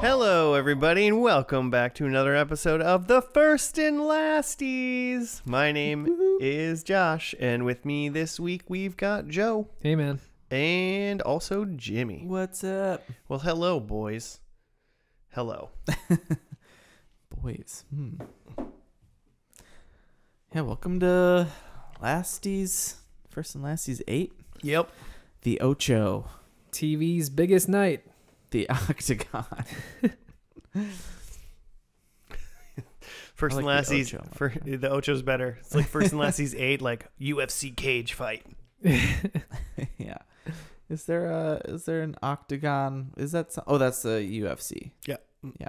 Hello, everybody, and welcome back to another episode of the First and Lasties. My name is Josh, and with me this week we've got Joe. Hey, man. And also Jimmy. What's up? Well, hello, boys. Hello. Boys. Yeah, welcome to Lasties, First and Lasties 8. Yep. The Ocho. TV's biggest night. The Octagon. First and like the Lasties. Ocho. The Ocho's better. It's like First and Lasties 8, like UFC cage fight. Yeah. Is there an Octagon? Is that that's the UFC. Yeah. Yeah.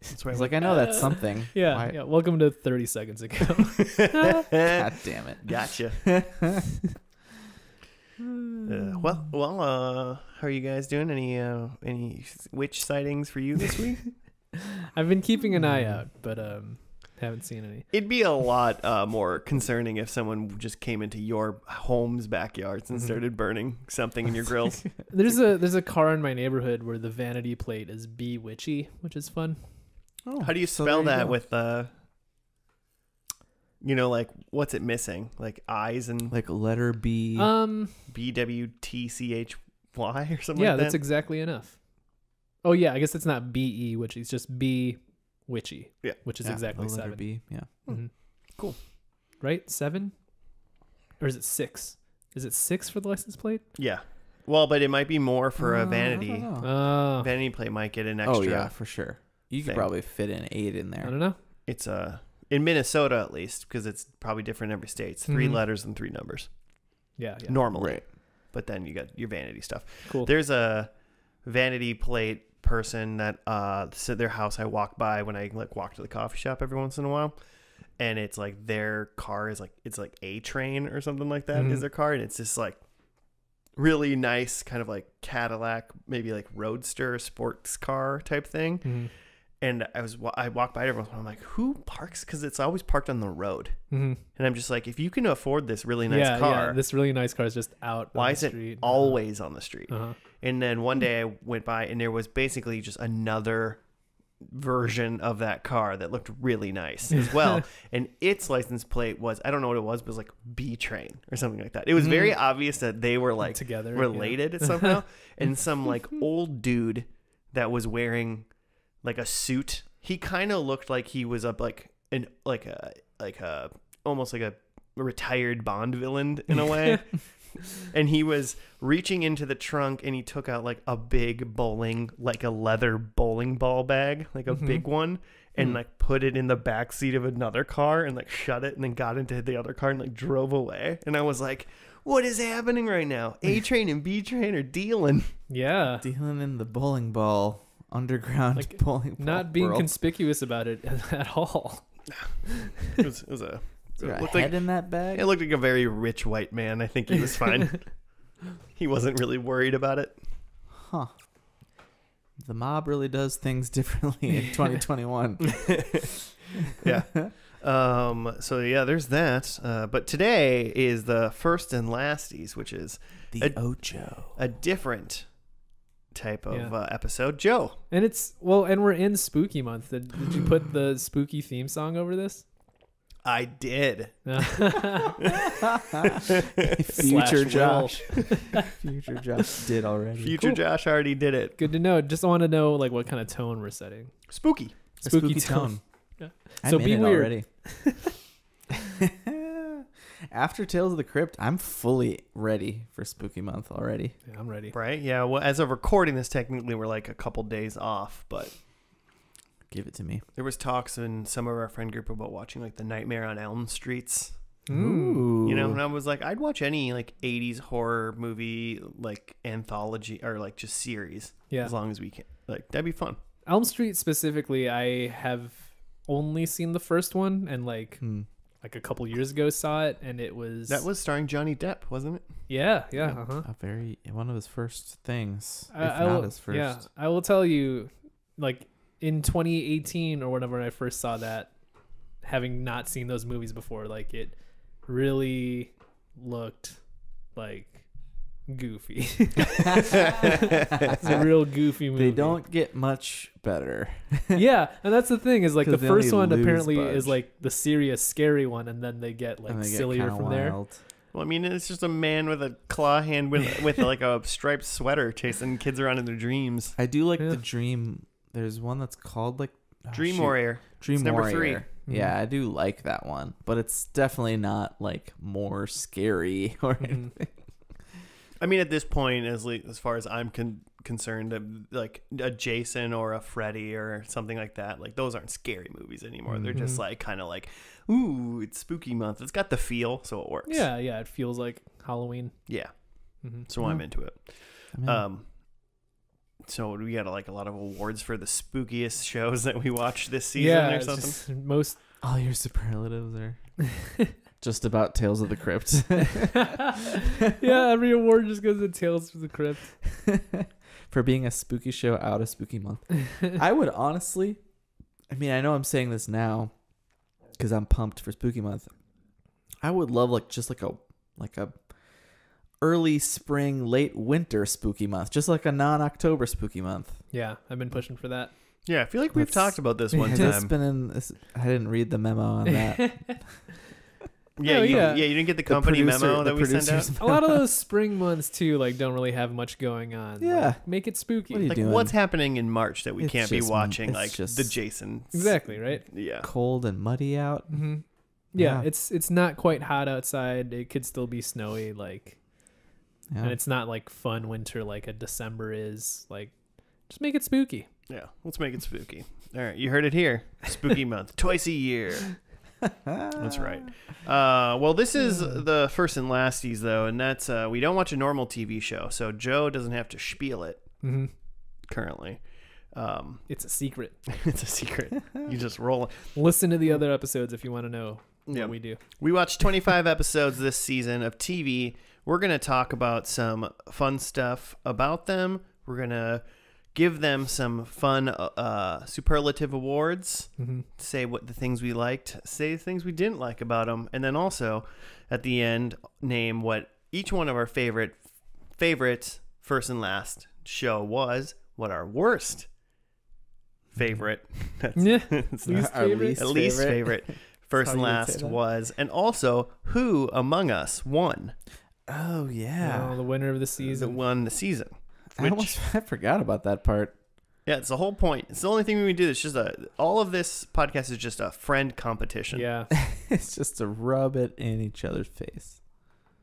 That's why I was like, I know that's something. Yeah, yeah. Welcome to 30 seconds ago. God damn it. Gotcha. How are you guys doing? Any witch sightings for you this week? I've been keeping an eye out, but haven't seen any. It'd be a lot more concerning if someone just came into your home's backyards and started burning something in your grills. There's a car in my neighborhood where the vanity plate is "Be Witchy," which is fun. Oh, How do you spell that with like what's it missing? Like eyes and like letter B. BWTCHY or something Yeah, like that? that's exactly enough. Oh yeah, I guess it's not BE witchy, it's just B witchy. Yeah. Which is Yeah, exactly the letter 7. B. Yeah. Mhm. Cool. Right? 7? Or is it 6? Is it 6 for the license plate? Yeah. Well, but it might be more for a vanity. I don't know. Oh, Vanity plate might get an extra. Oh yeah, for sure. You could thing. probably fit an 8 in I there. don't know. It's in Minnesota at least, because it's probably different in every state. It's 3 Mhm. letters and 3 numbers Yeah. normally. Right. But then you got your vanity stuff. Cool. There's a vanity plate person that their house I walk by when I walk to the coffee shop every once in a while, and it's like their car is it's like A Train or something like that is their car, and it's just like really nice kind of like Cadillac, maybe like Roadster sports car type thing. Mhm. And I walk by it every once in a while, I'm like, who parks? Because it's always parked on the road. Mhm. And I'm just like, if you can afford this really nice car, this really nice car is just out why on is the it street. always on the street? Uh-huh. And then one day I went by and there was basically just another version of that car that looked really nice as well. And its license plate was, I don't know what it was, but it was like B Train or something like that. It was very obvious that they were like Together, related somehow. And some like old dude that was wearing like a suit. He kind of looked like he was up like almost like a retired Bond villain in a way. And he was reaching into the trunk and he took out like a big like a leather bowling ball bag, like a big one, and like put it in the back seat of another car and like shut it and then got into the other car and like drove away. And I was like, what is happening right now? A Train and B Train are dealing. Yeah. Dealing in the bowling ball underground Like, bowling ball Not being world. conspicuous about it at all. It was Is there it a looked head like in that bag? it looked like a very rich white man. I think he was fine. He wasn't really worried about it. Huh. The mob really does things differently in 2021. Yeah. So yeah, there's that. But today is the First and Lasties, which is The Ocho. a different type of Yeah. episode. Joe. And and we're in spooky month. Did you put the spooky theme song over this? I did. Future Will. Josh. Future Josh did already. Future Josh already did it. Good to know. Just want to know like what kind of tone we're setting. Spooky. A spooky tone. Yeah. I'm So in be it weird. already. After Tales of the Crypt, I'm fully ready for spooky month already. Yeah, I'm ready. Right? Yeah. Well, as of recording this, technically we're like a couple days off, but Give it to me. there was talks in some of our friend group about watching like the Nightmare on Elm Streets. Mm. You know, and I was like, I'd watch any like 80s horror movie, like anthology or like just series, Yeah. as long as we can. Like, that'd be fun. Elm Street specifically, I have only seen the first one and like a couple years ago saw it, and it was That was starring Johnny Depp, wasn't it? yeah. One of his first things, if I not will, his first. Yeah, I will tell you, like in 2018 or whenever I first saw that, having not seen those movies before, like it really looked like goofy. It's a real goofy movie. They don't get much better. Yeah, and that's the thing is like the 'Cause they first only one lose apparently Budge. is like the serious, scary one, and then they get like And they get sillier kinda from there. wild. Well, I mean, it's just a man with a claw hand with like a striped sweater chasing kids around in their dreams. I do like Yeah. the Dream. There's one that's called like Dream Warrior. Dream It's number Warrior. 3. Yeah, I do like that one, but it's definitely not like more scary or anything. I mean, at this point, as far as I'm concerned, like a Jason or a Freddy or something like that, like those aren't scary movies anymore. They're just like kind of like, ooh, it's spooky month. It's got the feel, so it works. Yeah, it feels like Halloween. Yeah. Mm-hmm. So I'm into it. I mean, So we got like a lot of awards for the spookiest shows that we watched this season or it's something. just most. all your superlatives are just about Tales of the Crypt. Yeah, every award just goes to Tales from the Crypt. For being a spooky show out of spooky month. I would honestly, I mean, I know I'm saying this now because I'm pumped for spooky month. I would love like a early spring, late winter spooky month, just like a non-October spooky month. Yeah, I've been pushing for that. Yeah, I feel like we've Let's- talked about this one Has this time. been in this? I didn't read the memo on that. Yeah, Oh, you yeah. didn't get the company memo that we sent out. A lot of those spring months too, like don't really have much going on. Yeah. Like, make it spooky. What are you Like, doing? what's happening in March that we It's can't be just- watching? it's Like just- the Jason. Exactly, right? Yeah. Cold and muddy out. Mm-hmm. Yeah. Yeah, it's not quite hot outside. It could still be snowy, like, Yeah. and it's not like fun winter like a December is. Like, just make it spooky. Yeah. Let's make it spooky. All right. You heard it here. Spooky month. Twice a year. That's right. Well, this is the first and lasties, though, and that's we don't watch a normal TV show, so Joe doesn't have to spiel it Mm-hmm. currently. It's a secret. It's a secret. You just roll it. Listen to the other episodes if you want to know what Yeah. we do. We watched 25 episodes this season of TV. We're going to talk about some fun stuff about them. We're going to give them some fun superlative awards, Mm-hmm. say what the things we liked, say the things we didn't like about them, and then also at the end name what each one of our favorite first and last show was, what our worst favorite Yeah. it's Least Our favorite? least at least favorite first how and you would say last that. was, and also who among us won Oh yeah. Oh, the winner of the the season. won the season. I forgot about that part. Yeah, it's the whole point. It's the only thing we do. It's just all of this podcast is just a friend competition. Yeah. It's just to rub it in each other's face.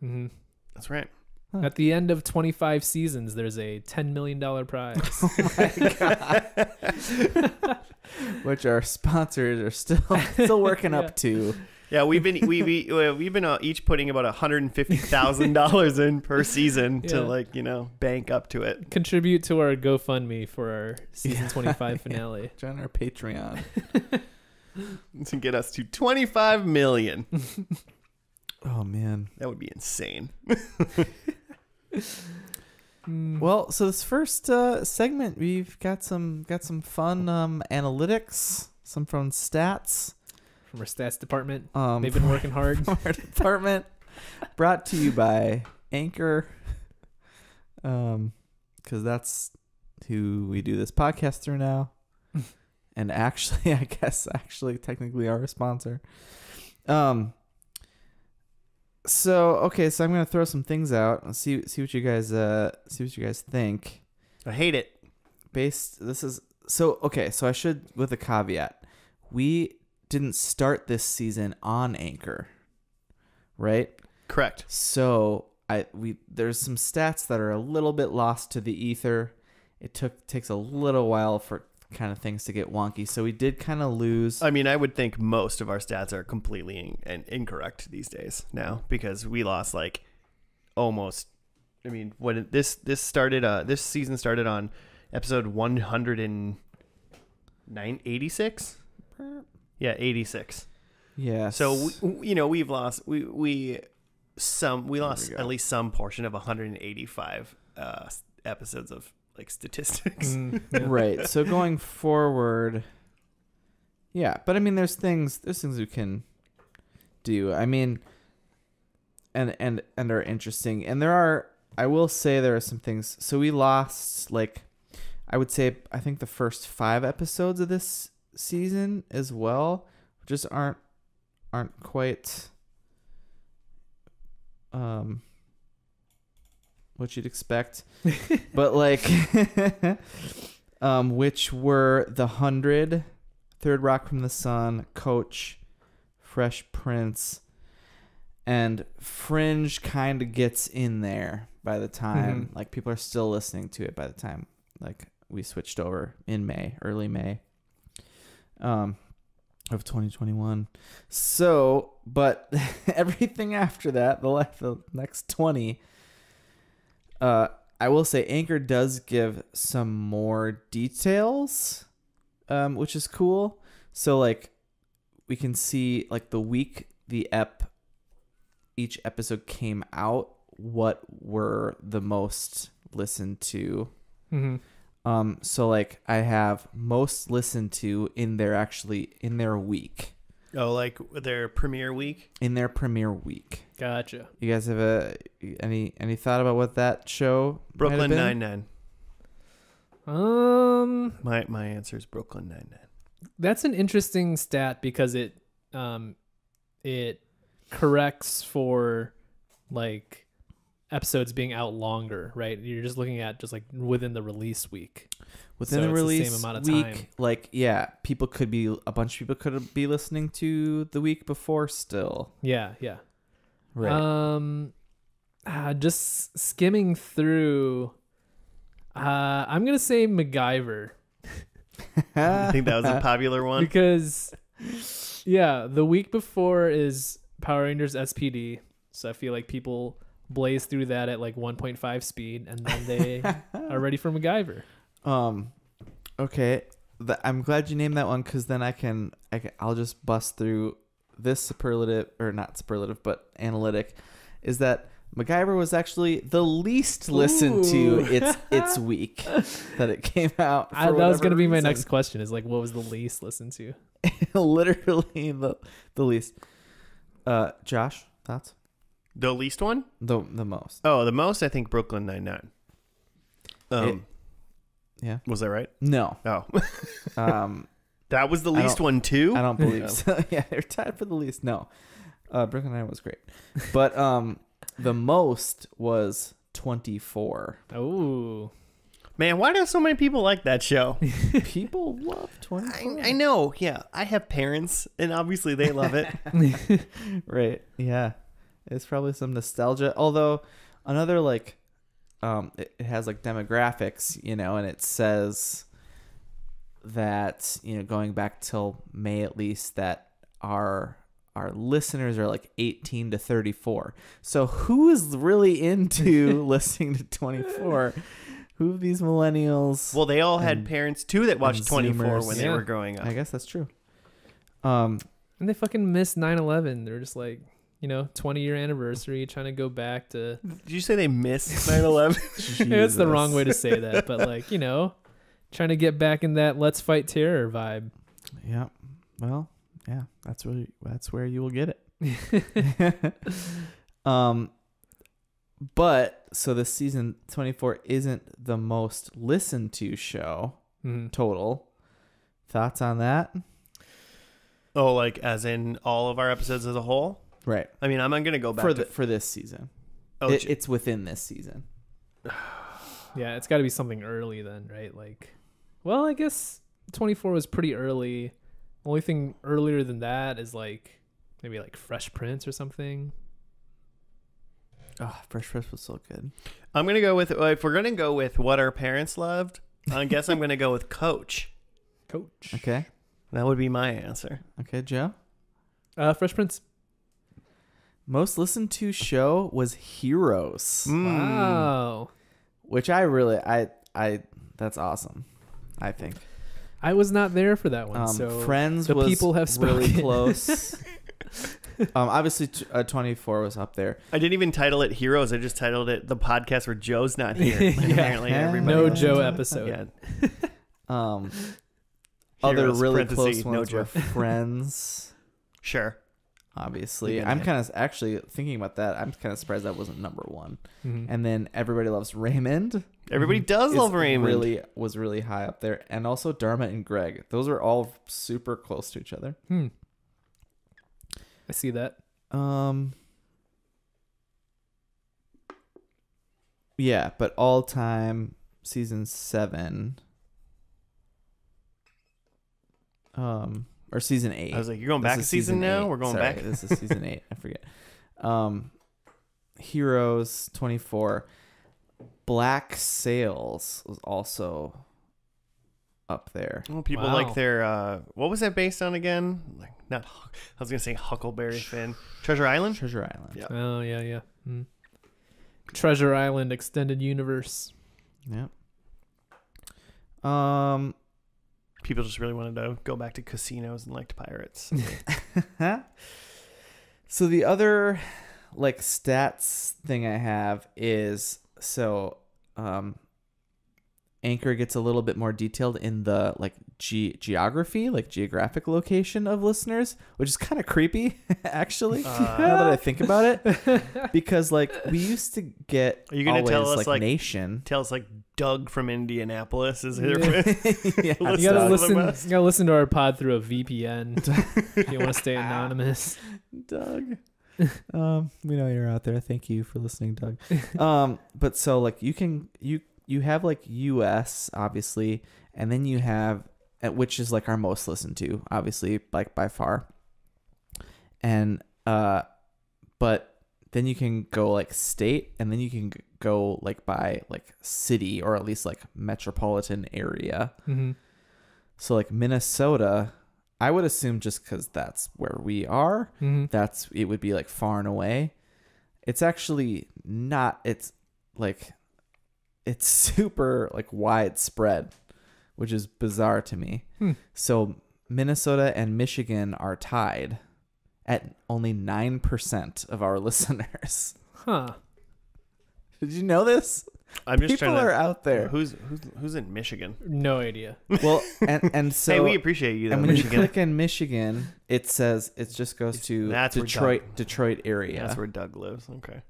Mm-hmm. That's right. At the end of 25 seasons, there's a $10 million prize. Which our sponsors are still working Yeah. up to. Yeah, we've been each putting about $150,000 in per season to bank up to it. Contribute to our GoFundMe for our season Yeah. 25 finale. Join our Patreon. To get us to 25 million. Oh man. That would be insane. Well, so this first segment, we've got some fun analytics, some from stats. From our stats department. They've They've been working hard. from our department. Brought to you by Anchor, because that's who we do this podcast through now, and actually, I guess technically our sponsor. So I'm gonna throw some things out and see what you guys think. I hate it. So I should, with a caveat, we didn't start this season on Anchor, right? Correct. So there's some stats that are a little bit lost to the ether. It takes a little while for kind of things to get wonky, so we did kind of lose. I mean, I would think most of our stats are completely incorrect these days now, because we lost almost. I mean, when this season started on episode 186. Yeah, 86. Yeah. So we've lost we lost go. at least some portion of 185 episodes of statistics. Yeah. Right. So going forward, yeah, but I mean, there's things we can do. I mean, and are interesting, and there are I will say there are some things. So we lost, like, I would say, I think the first 5 episodes of this season as well just aren't quite what you'd expect. But like which were The 100, Third Rock from the Sun, Coach, Fresh Prince, and Fringe kind of gets in there by the time like people are still listening to it by the time like we switched over in early May of 2021. So, but everything after that, the next 20, I will say Anchor does give some more details, which is cool. So like we can see like the week each episode came out, what were the most listened to. So like I have most listened to in their week. Oh, like their premiere week? In their premiere week. Gotcha. You guys have any thought about what that show Brooklyn might have been? Nine-Nine. My answer is Brooklyn Nine-Nine. That's an interesting stat because it corrects for like episodes being out longer, right? You're just looking at just like within the release week. Within So the it's the release same amount of week, time. like a bunch of people could be listening to the week before still. Yeah. Right. Just skimming through, I'm gonna say MacGyver I think that was a popular one. because the week before is Power Rangers SPD, so I feel like people blaze through that at like 1.5 speed, and then they are ready for MacGyver. Okay. I'm glad you named that one because then I'll just bust through this superlative, or not superlative, but analytic, is that MacGyver was actually the least listened to its week that it came out. That was going to be my next question, is like, what was the least listened to? Literally the least. Josh, thoughts? The least one? The most. Oh, the most, I think Brooklyn Nine-Nine. Yeah. Was that right? No. Oh. That was the least one too? I don't believe so. Yeah, they're tied for the least. No. Brooklyn Nine was great. But the most was 24. Oh. Man, why do so many people like that show? People love 24. I know. Yeah. I have parents and obviously they love it. Right. Yeah. It's probably some nostalgia. Although another like it has like demographics, and it says that, going back till May at least, that our listeners are like 18 to 34. So who is really into listening to 24? Who of these millennials? Well, they all had parents too that watched 24 Zoomers. when they were growing up. I guess that's true. And they fucking missed 9/11. They're just like, 20-year anniversary, trying to go back to... Did you say they missed 9/11? That's the wrong way to say that, but like, trying to get back in that Let's Fight Terror vibe. Yeah. Well, yeah, that's where you will get it. But so this season 24 isn't the most listened to show total. Thoughts on that? Oh, like as in all of our episodes as a whole? Right. I mean, I'm going to go back for this season. Oh, it's within this season. Yeah, it's got to be something early then, right? Like, well, I guess 24 was pretty early. Only thing earlier than that is like maybe like Fresh Prince or something. Oh, Fresh Prince was so good. I'm going to go with, if we're going to go with what our parents loved, I guess I'm going to go with Coach. Okay. That would be my answer. Okay, Joe? Fresh Prince. Most listened to show was Heroes. Wow. Which I that's awesome, I think. I was not there for that one, so Friends the was people have really spoken. Close. Obviously 24 was up there. I didn't even title it Heroes. I just titled it The Podcast Where Joe's Not Here. Apparently everybody No else Joe did. episode. Yeah. Other Heroes, really parentheses, close no ones Joe. were Friends. Sure. obviously. You're I'm gonna- kind of actually thinking about that. I'm kind of surprised that wasn't number one. Mhm. And then Everybody Loves Raymond. Everybody does is love Raymond. Was really high up there, and also Dharma and Greg. Those are all super close to each other. I see that. Yeah, but all time season 7. Or season 8. I was like, you're going This back a is season now? 8. We're going Sorry, back. This is season 8. I forget. Heroes 24. Black Sails was also up there. Well, people Wow. like their what was that based on again? Like not I was gonna say Huckleberry Finn. Treasure Island? Treasure Island. Yeah. Oh yeah. Treasure Island extended universe. Yep. People just really wanted to go back to casinos and liked pirates. So the other like stats thing I have is Anchor gets a little bit more detailed in the like geography, like geographic location of listeners, which is kind of creepy actually. Now that I think about it, because like we used to get Are you gonna tell us, like, nation. Tell us like Doug from Indianapolis is here. Yeah, You Let's gotta talk listen. about us. You gotta listen to our pod through a VPN if you want to stay anonymous. Doug. We know you're out there. Thank you for listening, Doug. But so like you have like US obviously, and then you have which is like our most listened to, obviously, like by far. And but then you can go like state, and then you can go like by like city, or at least like metropolitan area. Mm-hmm. So like Minnesota, I would assume just because that's where we are, it would be like far and away. It's actually not. It's super like widespread, which is bizarre to me. So Minnesota and Michigan are tied at only 9% of our listeners. Huh. Did you know this? I'm just People trying are to. out there. Who's in Michigan? No idea. Well, and so Hey, we appreciate you though, and when Michigan. you click in Michigan, it just goes to That's where Detroit area. That's where Doug lives. Okay.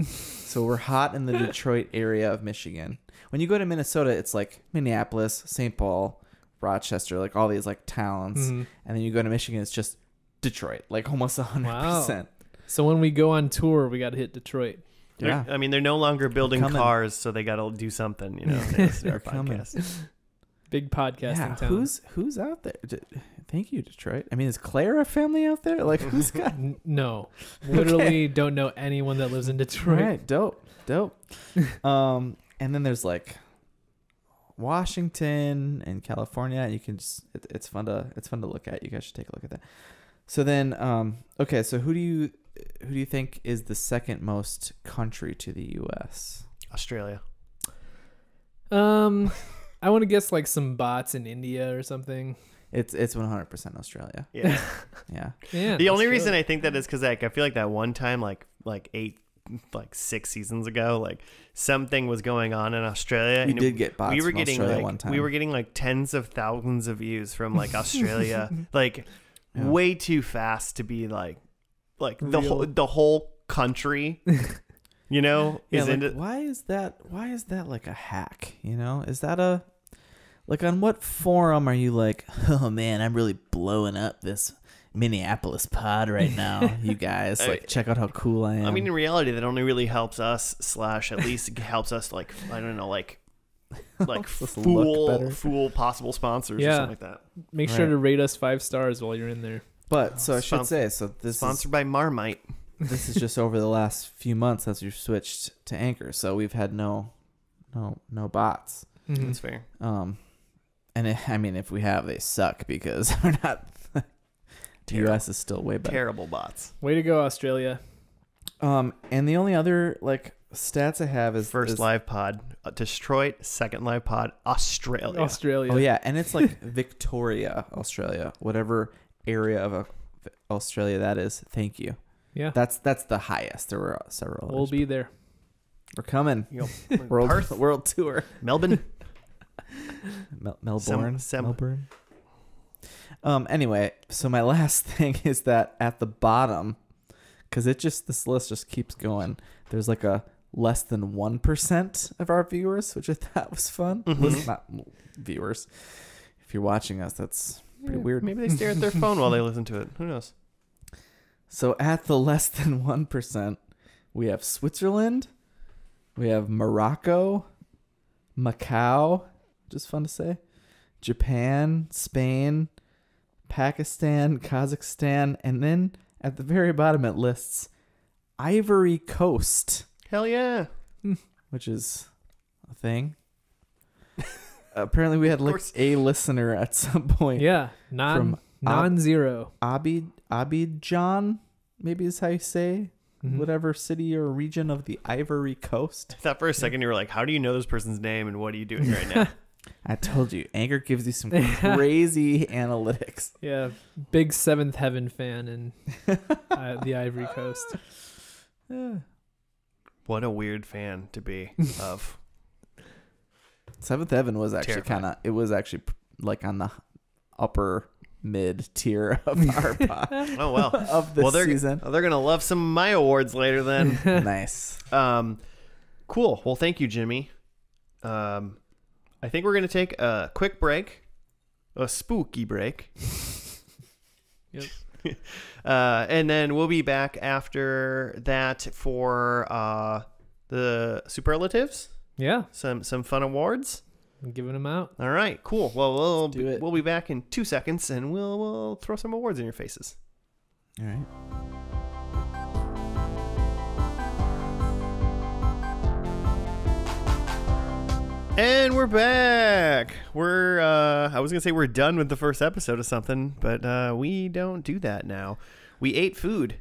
So we're hot in the Detroit area of Michigan. When you go to Minnesota, it's like Minneapolis, St. Paul, Rochester, like all these like towns. And then you go to Michigan, it's just Detroit, like almost 100%. Wow. So when we go on tour, we got to hit Detroit. Yeah. I mean, they're no longer building coming. cars, so they got to do something. You know, they listen to our They're coming. podcast. Big podcasting Yeah, town. who's out there? Thank you, Detroit. I mean, is Claire a family out there? Like, who's got? No, literally don't know anyone that lives in Detroit. Right, dope. And then there's like Washington and California. You can just it's fun to look at. You guys should take a look at that. So then, okay, so who do you think is the second most country to the U.S.? Australia. I want to guess like some bots in India or something. It's 100% Australia. Yeah. Yeah. Yeah. The only reason I think that is because like I feel like that one time like 6 seasons ago, like something was going on in Australia. We and did get bots we were from getting Australia like one time. we were getting like tens of thousands of views from like Australia, like Yeah. way too fast to be like Real. the whole country. You know, Yeah, is like, into why is that like a hack? You know, is that a like on what forum are you like? Oh man, I'm really blowing up this Minneapolis pod right now. You guys like check out how cool I am. I mean, in reality, that only really helps us / at least helps us like I don't know like Helps us look better. fool possible sponsors or Yeah. something like that. Make sure Right. to rate us 5 stars while you're in there. But so I should Spon- say, so this Sponsored by Marmite. this is just over the last few months as we've switched to Anchor. So we've had no bots. Mhm. That's fair. I mean, if we have, they suck because we're not. The US is still way better. Terrible bots. Way to go, Australia. And the only other like stats I have is First live pod, Detroit. Second live pod, Australia. Australia. Oh yeah, and it's like Victoria, Australia, whatever area of Australia that is. Thank you. Yeah. That's the highest. There were several. We'll others. be there. We're coming. You know, World tour. Melbourne. Melbourne. Sem- Melbourne. Anyway, so my last thing is that at the bottom, because this list just keeps going. There's like a less than 1% of our viewers, which I thought was fun. Not viewers. If you're watching us, that's pretty weird. Maybe they stare at their phone while they listen to it. Who knows? So at the less than 1%, we have Switzerland, we have Morocco, Macau, just fun to say, Japan, Spain, Pakistan, Kazakhstan, and then at the very bottom it lists Ivory Coast. Hell yeah. Which is a thing. Apparently we had like a listener at some point. Yeah, non-zero. Abidjan, maybe is how you say, whatever city or region of the Ivory Coast. I thought for a second you were like, how do you know this person's name and what are you doing right now? I told you, Anchor gives you some crazy analytics. Yeah, big Seventh Heaven fan in the Ivory Coast. What a weird fan to be of. Seventh Heaven was actually it was actually like on the upper mid tier of our pod. Oh, well. Of this season. They're going to love some of my awards later then. Nice. Cool. Well, thank you, Jimmy. I think we're going to take a quick break, a spooky break. Yep. And then we'll be back after that for the superlatives. Yeah. Some fun awards. I'm giving them out. All right, cool. Well, we'll be back in 2 seconds and we'll throw some awards in your faces. All right. And we're back. We're I was gonna say we're done with the first episode of something, but we don't do that now. We ate food.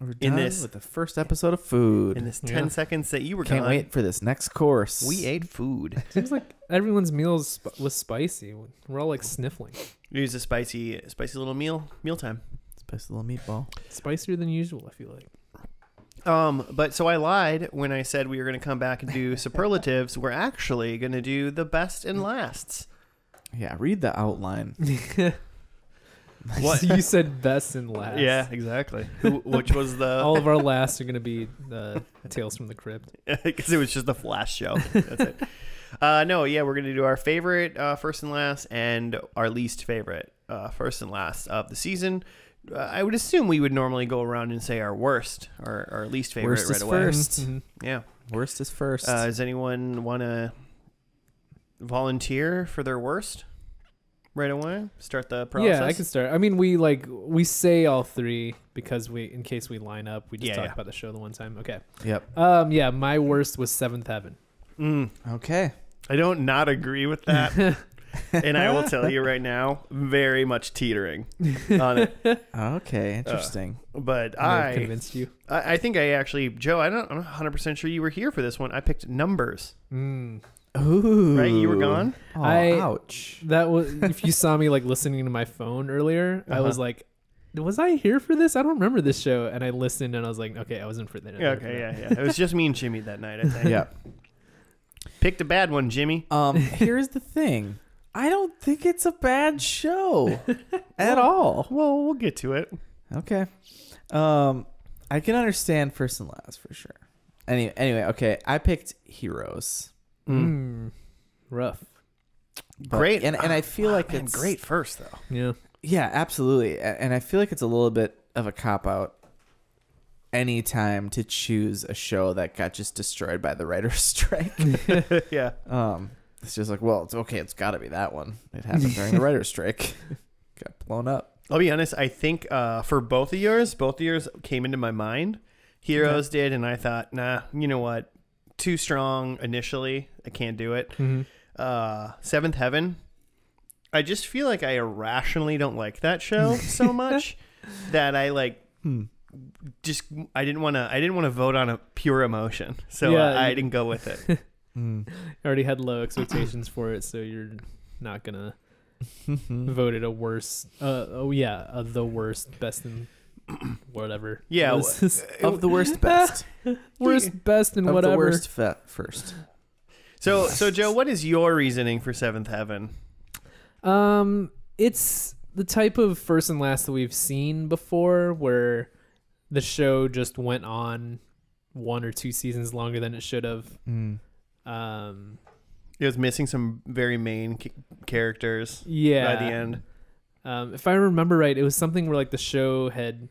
We're done with the first episode of food. In this 10 seconds that you were Can't gone, wait for this next course. we ate food. Seems like everyone's meals was spicy. We're all like sniffling. We used a spicy little mealtime. Spicy little meatball. Spicier than usual, I feel like. But so I lied when I said we were going to come back and do superlatives. We're actually going to do the best and lasts. Yeah, read the outline. What you said best and last. Yeah, exactly. Which was the all of our lasts are going to be Tales from the Crypt. because it was just a flash show. That's it. No, yeah, we're going to do our favorite first and last and our least favorite first and last of the season. I would assume we would normally go around and say our worst or our least favorite Worst right is away. first. Mm-hmm. Yeah. Worst is first. Does anyone want to volunteer for their worst right away? Start the process? Yeah, I can start. I mean, we say all three because in case we line up, we just talk about the show the one time. Okay. Yep. Yeah, my worst was Seventh Heaven. Okay. I don't not agree with that. And I will tell you right now, very much teetering on it. Okay, interesting. But I convinced you. I think I actually, Joe, I'm not 100% sure you were here for this one. I picked Numbers. Mm. Ooh. Right? You were gone? Oh, ouch. That was, if you saw me like listening to my phone earlier, I was like, was I here for this? I don't remember this show. And I listened and I was like, okay, I wasn't for that. Okay, yeah. It was just me and Jimmy that night, I think. Yeah. Picked a bad one, Jimmy. Here's the thing. I don't think it's a bad show at all. Well, we'll get to it. Okay. I can understand first and last for sure. Anyway, okay. I picked Heroes. Rough. But, Great. And I feel like it's great first, though. Yeah. Yeah, absolutely. And I feel like it's a little bit of a cop-out anytime to choose a show that got just destroyed by the writer's strike. Yeah. It's just like, well, it's okay. It's got to be that one. It happened during the writer's strike. Got blown up. I'll be honest. I think for both of yours came into my mind. Heroes did, and I thought, nah, you know what? Too strong initially. I can't do it. Mm-hmm. Seventh Heaven. I just feel like I irrationally don't like that show so much that I like. I didn't want to vote on a pure emotion, so I didn't go with it. I already had low expectations for it, so you're not gonna vote it a worst. The worst, best, and whatever. Yeah, of the worst, best. Worst, best, and of whatever. The worst, first. So Joe, what is your reasoning for Seventh Heaven? It's the type of first and last that we've seen before, where the show just went on 1 or 2 seasons longer than it should have. It was missing some very main characters. Yeah. By the end. If I remember right, it was something where like the show had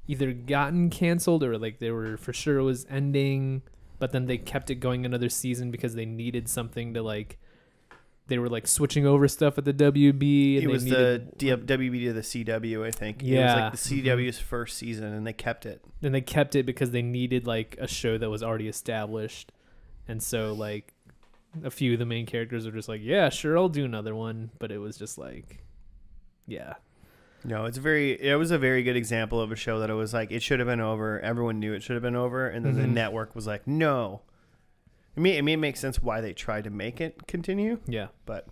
either gotten canceled or like they were for sure it was ending, but then they kept it going another season because they needed something to like. They were like switching over stuff at the WB. And it was the WB to the CW, I think. Yeah. It was like the CW's first season, and they kept it. And they kept it because they needed like a show that was already established, and so like a few of the main characters were just like, yeah, sure, I'll do another one, but it was just like, yeah. No, it was a very good example of a show that it was like it should have been over. Everyone knew it should have been over, and then the network was like, no. I mean, it makes sense why they tried to make it continue. Yeah. But.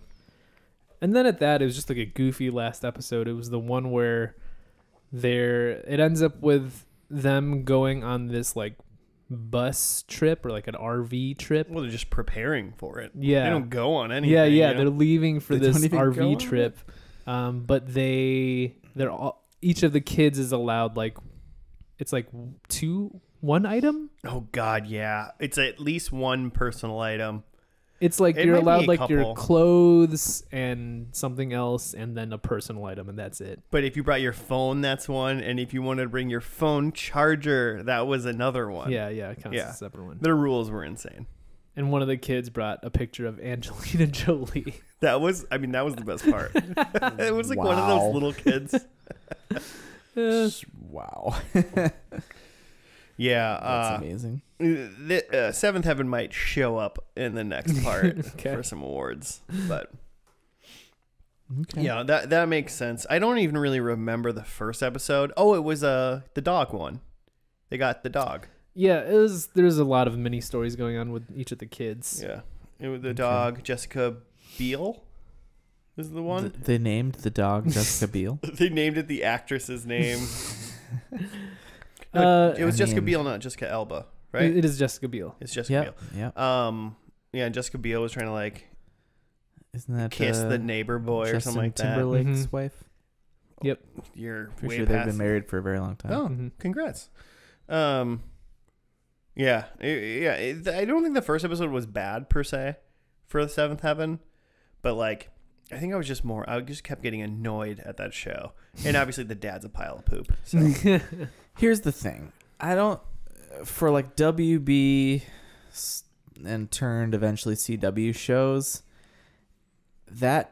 And then at that, it was just like a goofy last episode. It was the one where it ends up with them going on this like bus trip or like an RV trip. Well, they're just preparing for it. Yeah. They don't go on anything. Yeah, you know? they're leaving for They this don't even go RV on trip. But they're all, each of the kids is allowed like, it's like one item. Oh God, yeah. It's at least one personal item. It's like It you're might be allowed a like your couple. clothes and something else and then a personal item and that's it. But if you brought your phone, that's one. And if you wanted to bring your phone charger, that was another one. Yeah, it counts as a separate one. Their rules were insane. And one of the kids brought a picture of Angelina Jolie. That was the best part. It was like one of those little kids. Wow. Yeah. That's amazing. The Seventh Heaven might show up in the next part Okay. for some awards. But Okay. yeah, that makes sense. I don't even really remember the first episode. Oh, it was the dog one. They got the dog. Yeah, there's a lot of mini stories going on with each of the kids. Yeah. It was the dog, Jessica Biel was the one. They named the dog Jessica Biel. They named it the actress's name. It was Jessica Biel, not Jessica Elba, right? It is Jessica Biel. It's Jessica Biel. Yeah. Yeah, Jessica Biel was trying to like Isn't that kiss the neighbor boy or something like that. Timberlake's Mhm. wife? Yep. You're Pretty way sure they've past. been married for a very long time. Oh, Mhm. congrats. Yeah, I don't think the first episode was bad per se for the Seventh Heaven, but like I think I just kept getting annoyed at that show, and obviously the dad's a pile of poop. So Here's the thing. For like WB and turned eventually CW shows, they're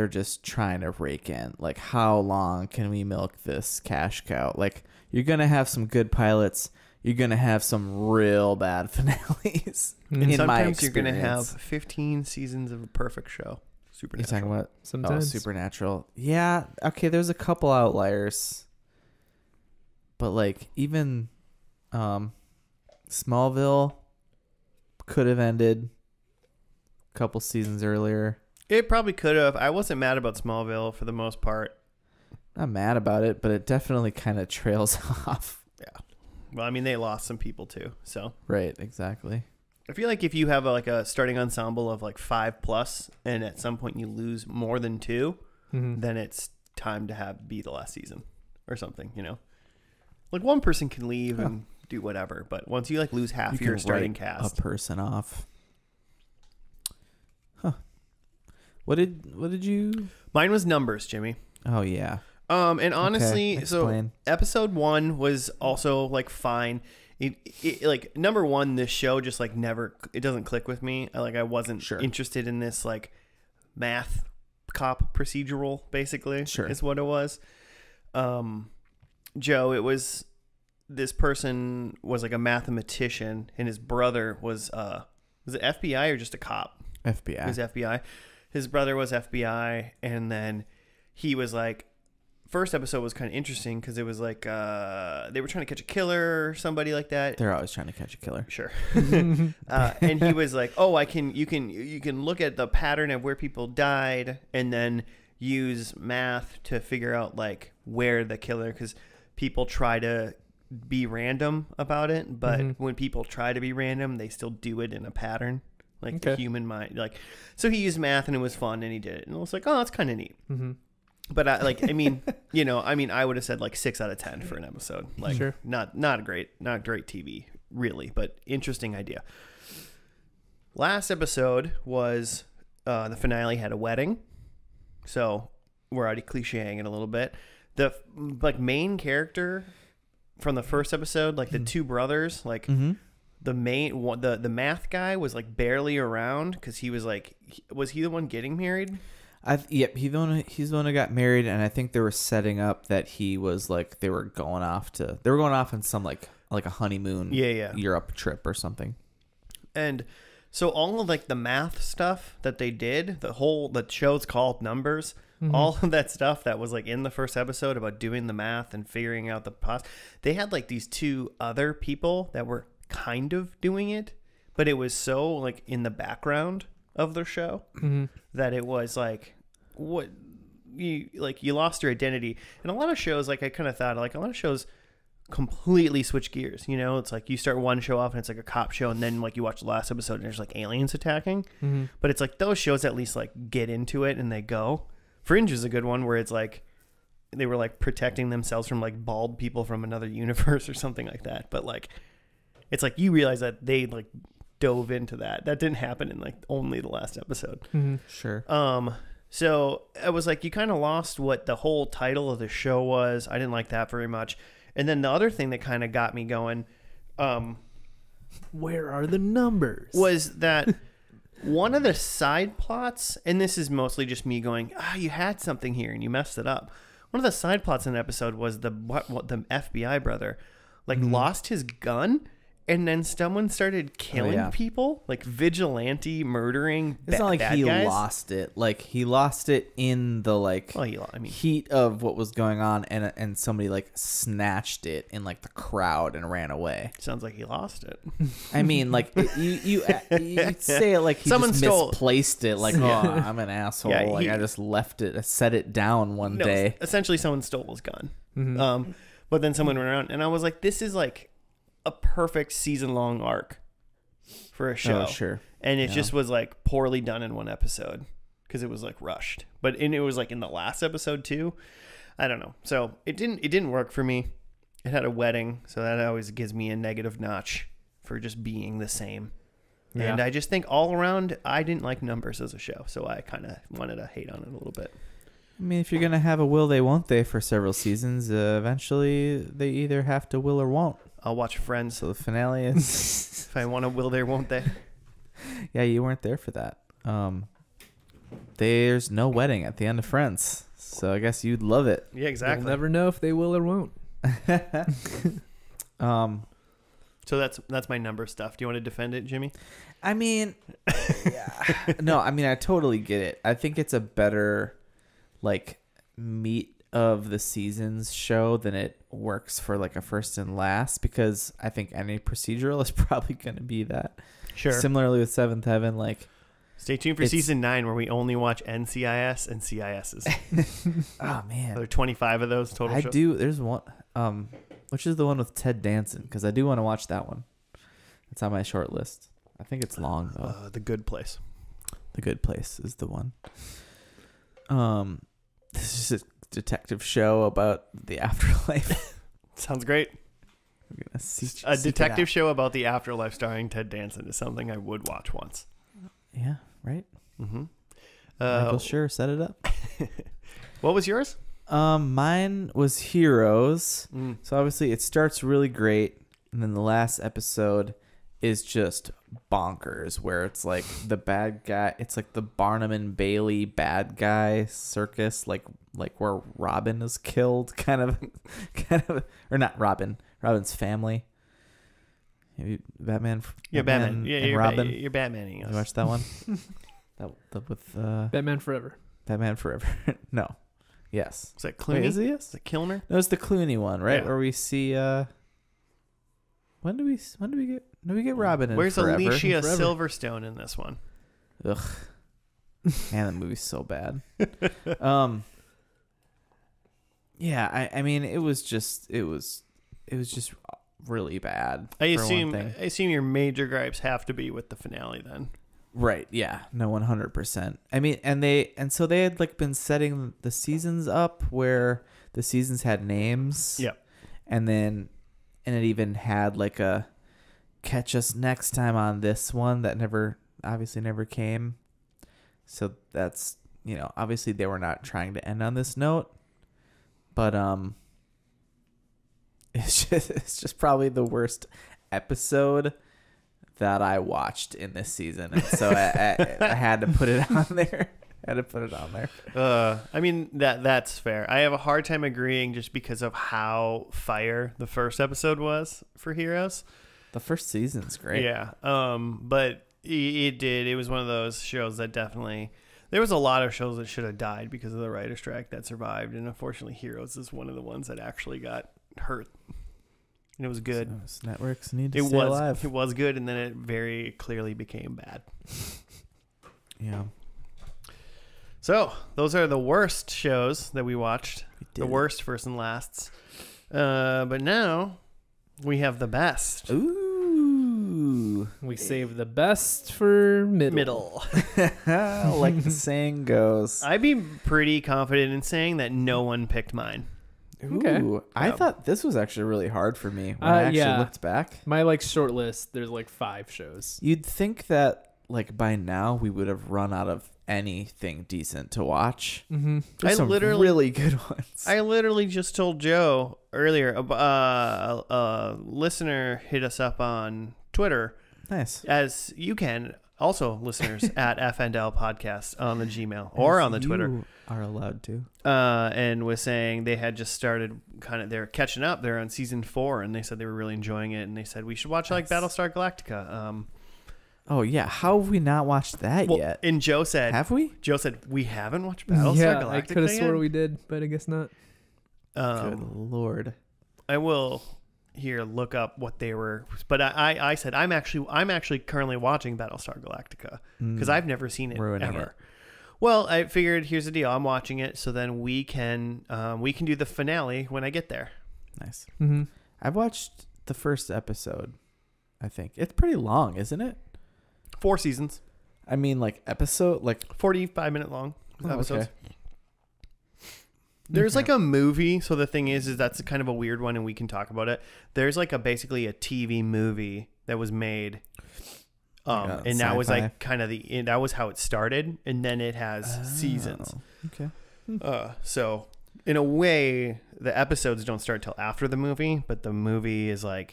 just trying to rake in. Like, how long can we milk this cash cow? Like, you're going to have some good pilots. You're going to have some real bad finales. and in my sometimes you're gonna have experience. 15 seasons of a perfect show. You're Supernatural. talking about Sometimes. Supernatural. Yeah, okay, there's a couple outliers. But like even Smallville could have ended a couple seasons earlier. It probably could have. I wasn't mad about Smallville for the most part. Not mad about it, but it definitely kind of trails off. Yeah. Well, I mean, they lost some people too. So Right, exactly. I feel like if you have a starting ensemble of like 5+, and at some point you lose more than 2, Mhm. then it's time to be the last season or something, you know? Like one person can leave and do whatever, but once you like lose half You your can starting write cast. a person off. Huh. What did you? Mine was numbers, Jimmy. Oh yeah. And honestly, Okay, so explain. episode 1 was also like fine. It like number 1, this show just like it doesn't click with me. I wasn't Sure. interested in this like math cop procedural, basically. Sure. Is what it was. Joe, it was this person was like a mathematician, and his brother was it FBI or just a cop? FBI. It was FBI. His brother was FBI, and then he was like, first episode was kind of interesting because it was like they were trying to catch a killer or somebody like that. They're always trying to catch a killer. Sure. And he was like, "Oh, you can look at the pattern of where people died, and then use math to figure out like where the killer." Because people try to be random about it, but when people try to be random, they still do it in a pattern. like the human mind. Like, so he used math and it was fun and he did it. And I was like, oh, that's kind of neat. Mm-hmm. But I I would have said like 6 out of 10 for an episode. Like, Sure. not great TV really, but interesting idea. Last episode was the finale had a wedding. So we're already clicheing it a little bit. The like main character from the first episode, like the two brothers, like the main one, the math guy was like barely around because he was like, was he the one getting married? Yep, he's the one who got married, and I think they were setting up that he was like they were going off on some like a honeymoon, Europe trip or something. And so all of like the math stuff that they did, the show's called Numbers. All of that stuff that was like in the first episode about doing the math and figuring out the they had like these 2 other people that were kind of doing it, but it was so like in the background of the show that it was like, what you lost your identity. And a lot of shows, like I kind of thought, like a lot of shows completely switch gears. You know, it's like you start one show off and it's like a cop show, and then like you watch the last episode and there's like aliens attacking. But it's like those shows at least like get into it and they go. Fringe is a good one where it's like they were like protecting themselves from like bald people from another universe or something like that. But like, it's like you realize that they like dove into that. That didn't happen in like only the last episode. Sure. So I was like, you kind of lost what the whole title of the show was. I didn't like that very much. And then the other thing that kind of got me going, where are the numbers? Was that one of the side plots, and this is mostly just me going, you had something here and you messed it up. One of the side plots in the episode was the FBI brother like lost his gun, and then someone started killing people, like vigilante murdering. It's not like bad he guys. lost it. Like he lost it in the like heat of what was going on, and somebody like snatched it in like the crowd and ran away. Sounds like he lost it. I mean, like you say it like he Someone just misplaced it. Like, I'm an asshole. Yeah, like I just left it. I set it down one day. Essentially, someone stole his gun. But then someone went around, and I was like, this is like a perfect season-long arc for a show. Oh, sure. And it just was like poorly done in one episode because it was like rushed. But it was like in the last episode too. I don't know. So it didn't work for me. It had a wedding, so that always gives me a negative notch for just being the same. Yeah. And I just think all around, I didn't like Numbers as a show, so I kind of wanted to hate on it a little bit. I mean, if you're gonna have a will they won't they for several seasons, eventually they either have to will or won't. I'll watch Friends. So the finale is if I want to will they won't they. Yeah, you weren't there for that. There's no wedding at the end of Friends, so I guess you'd love it. Yeah, exactly. We'll never know if they will or won't. So that's my number stuff. Do you want to defend it, Jimmy? I mean, yeah. No, I mean, I totally get it. I think it's a better like meat of the seasons show than it works for like a first and last, because I think any procedural is probably going to be that. Sure. Similarly with Seventh Heaven, like stay tuned for season 9 where we only watch NCIS and CISs. Oh man, there are 25 of those total. There's one, which is the one with Ted Danson, because I do want to watch that one. It's on my short list. I think it's long though. The Good Place. The Good Place is the one. This is a detective show about the afterlife. Sounds great. We're gonna see a detective show about the afterlife starring Ted Danson is something I would watch once. Yeah, right. Mm-hmm. Michael Schur set it up. What was yours? Mine was Heroes. So obviously it starts really great, and then the last episode is just bonkers, where it's like the bad guy, it's like the Barnum and Bailey bad guy circus, like where Robin is killed, kind of, or not Robin's family. Maybe Batman. Yeah, Batman. Yeah, you're Robin. You're Batmaning us. You watched that one? with Batman Forever. Batman Forever. No. Yes. Is that Clooney? Wait, is it yes? Is it Kilmer? No, it's the Clooney one, right? Yeah. Where we see when do we get Robin in Where's Forever? Alicia Forever. Silverstone in this one? Ugh. Man, that movie's so bad. Yeah, I mean it was just really bad. I for one assume thing. your major gripes have to be with the finale then. Right. Yeah. No, 100%. I mean, and so they had like been setting the seasons up where the seasons had names. Yep. And it even had like a catch us next time on this one that obviously never came. So that's, obviously they were not trying to end on this note, but it's just probably the worst episode that I watched in this season, and so I had to put it on there. I mean, that's fair. I have a hard time agreeing just because of how fire the first episode was for Heroes. The first season's great. Yeah. But it was one of those shows that definitely, there was a lot of shows that should have died because of the writer's strike that survived, and unfortunately Heroes is one of the ones that actually got hurt. And it was good. So networks need to stay alive. It was good, and then it very clearly became bad. Yeah. So those are the worst shows that we watched. The worst first and lasts. But now we have the best. Ooh. We save the best for middle. Like the saying goes. I'd be pretty confident in saying that no one picked mine. Okay. Ooh, I thought this was actually really hard for me when I actually looked back. My short list, there's 5 shows. You'd think that by now we would have run out of anything decent to watch. Mm-hmm. There's some really good ones. I literally just told Joe earlier, a listener hit us up on Twitter. Nice. As you can, also listeners at FNL Podcast on the Gmail or on the Twitter. You are allowed to. And was saying they had just started they're catching up. They're on season 4, and they said they were really enjoying it, and they said we should watch Battlestar Galactica. Oh yeah, how have we not watched that yet? And Joe said, have we? Joe said we haven't watched Battlestar Galactica. I could have swore we did, but I guess not. Good Lord. I will look up what they were, but I said I'm actually currently watching Battlestar Galactica because I've never seen it ever. Well, I figured here's the deal. I'm watching it, so then we can do the finale when I get there. Nice. Mm-hmm. I've watched the first episode. I think it's pretty long, isn't it? 4 seasons. I mean, episode 45-minute long episodes. Okay. There's a movie. So the thing is that's kind of a weird one, and we can talk about it. There's basically a TV movie that was made. And that was that was how it started, and then it has seasons. Okay. So in a way, the episodes don't start till after the movie, but the movie is the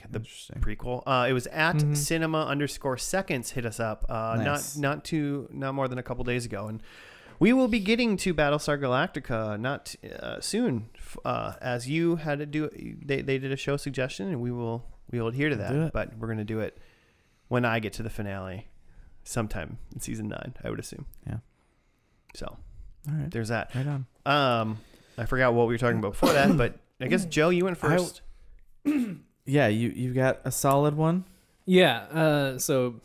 prequel. It was at cinema_seconds hit us up, nice. not more than a couple days ago, and we will be getting to Battlestar Galactica not soon, as you had to do. They did a show suggestion, and we will adhere to that. But we're gonna do it when I get to the finale, sometime in season 9, I would assume. Yeah. So, all right, there's that. Right on. I forgot what we were talking about before that, but I guess Joe, you went first. Yeah, you got a solid one. Yeah. So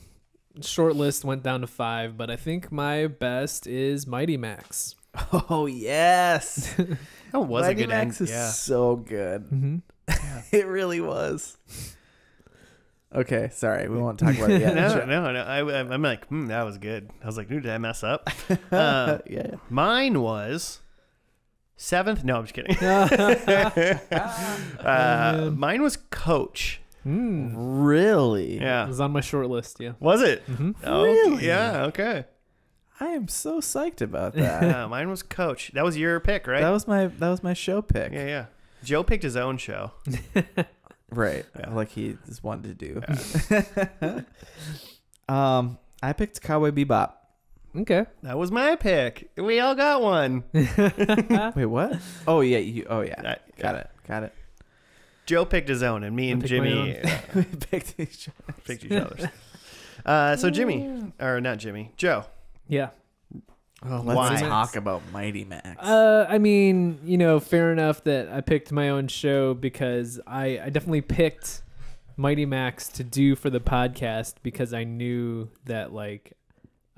short list went down to 5, but I think my best is Mighty Max. Oh yes, That was Mighty a good Max end. is so good. Mm-hmm. It really was. Okay, sorry, we won't talk about it yet. No. I'm that was good. I was like, dude, did I mess up? Yeah. Mine was 7th. No, I'm just kidding. Mine was Coach. Really? It Yeah. was on my short list. Yeah. Was it? Mm-hmm. Oh, Really? Yeah. Okay. I am so psyched about that. Yeah, mine was Coach. That was your pick, right? That was my show pick. Yeah. Joe picked his own show. Right. Yeah. Like he just wanted to do. I picked Cowboy Bebop. Okay. That was my pick. We all got one. Wait, what? Oh yeah. Got it. Joe picked his own, and me and picked my Jimmy We picked each other. picked each other's. So Jimmy, or not Jimmy, Joe. Yeah. Let's Why? talk about Mighty Max. I mean, fair enough that I picked my own show because I definitely picked Mighty Max to do for the podcast because I knew that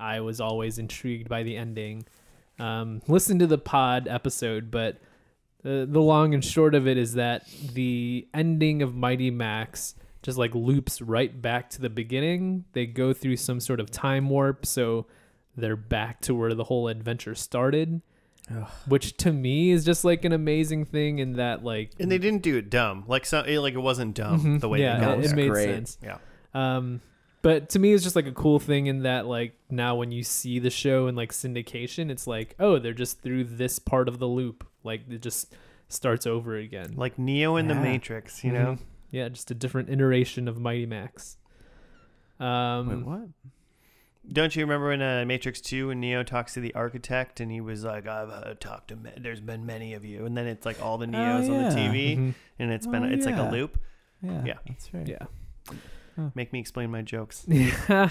I was always intrigued by the ending. Listen to the pod episode, but the long and short of it is that the ending of Mighty Max just like loops right back to the beginning. They go through some sort of time warp, so they're back to where the whole adventure started. Ugh. Which to me is just like an amazing thing in that like, And they didn't do it dumb. Like it wasn't dumb the way yeah, they got it there. made Great. sense. Yeah. But to me, it's just like a cool thing in that like now when you see the show in like syndication, it's like, oh, they're just through this part of the loop. Like it just starts over again. Like Neo in the Yeah. Matrix, you know? Yeah, just a different iteration of Mighty Max. Wait, what? Don't you remember in Matrix 2 when Neo talks to the architect and he was like, I've talked to there's been many of you. And then it's like all the Neos on the yeah. TV Mhm. and it's Oh, like a yeah. loop. Yeah, Yeah. that's right. Yeah. Make me explain my jokes. Yeah.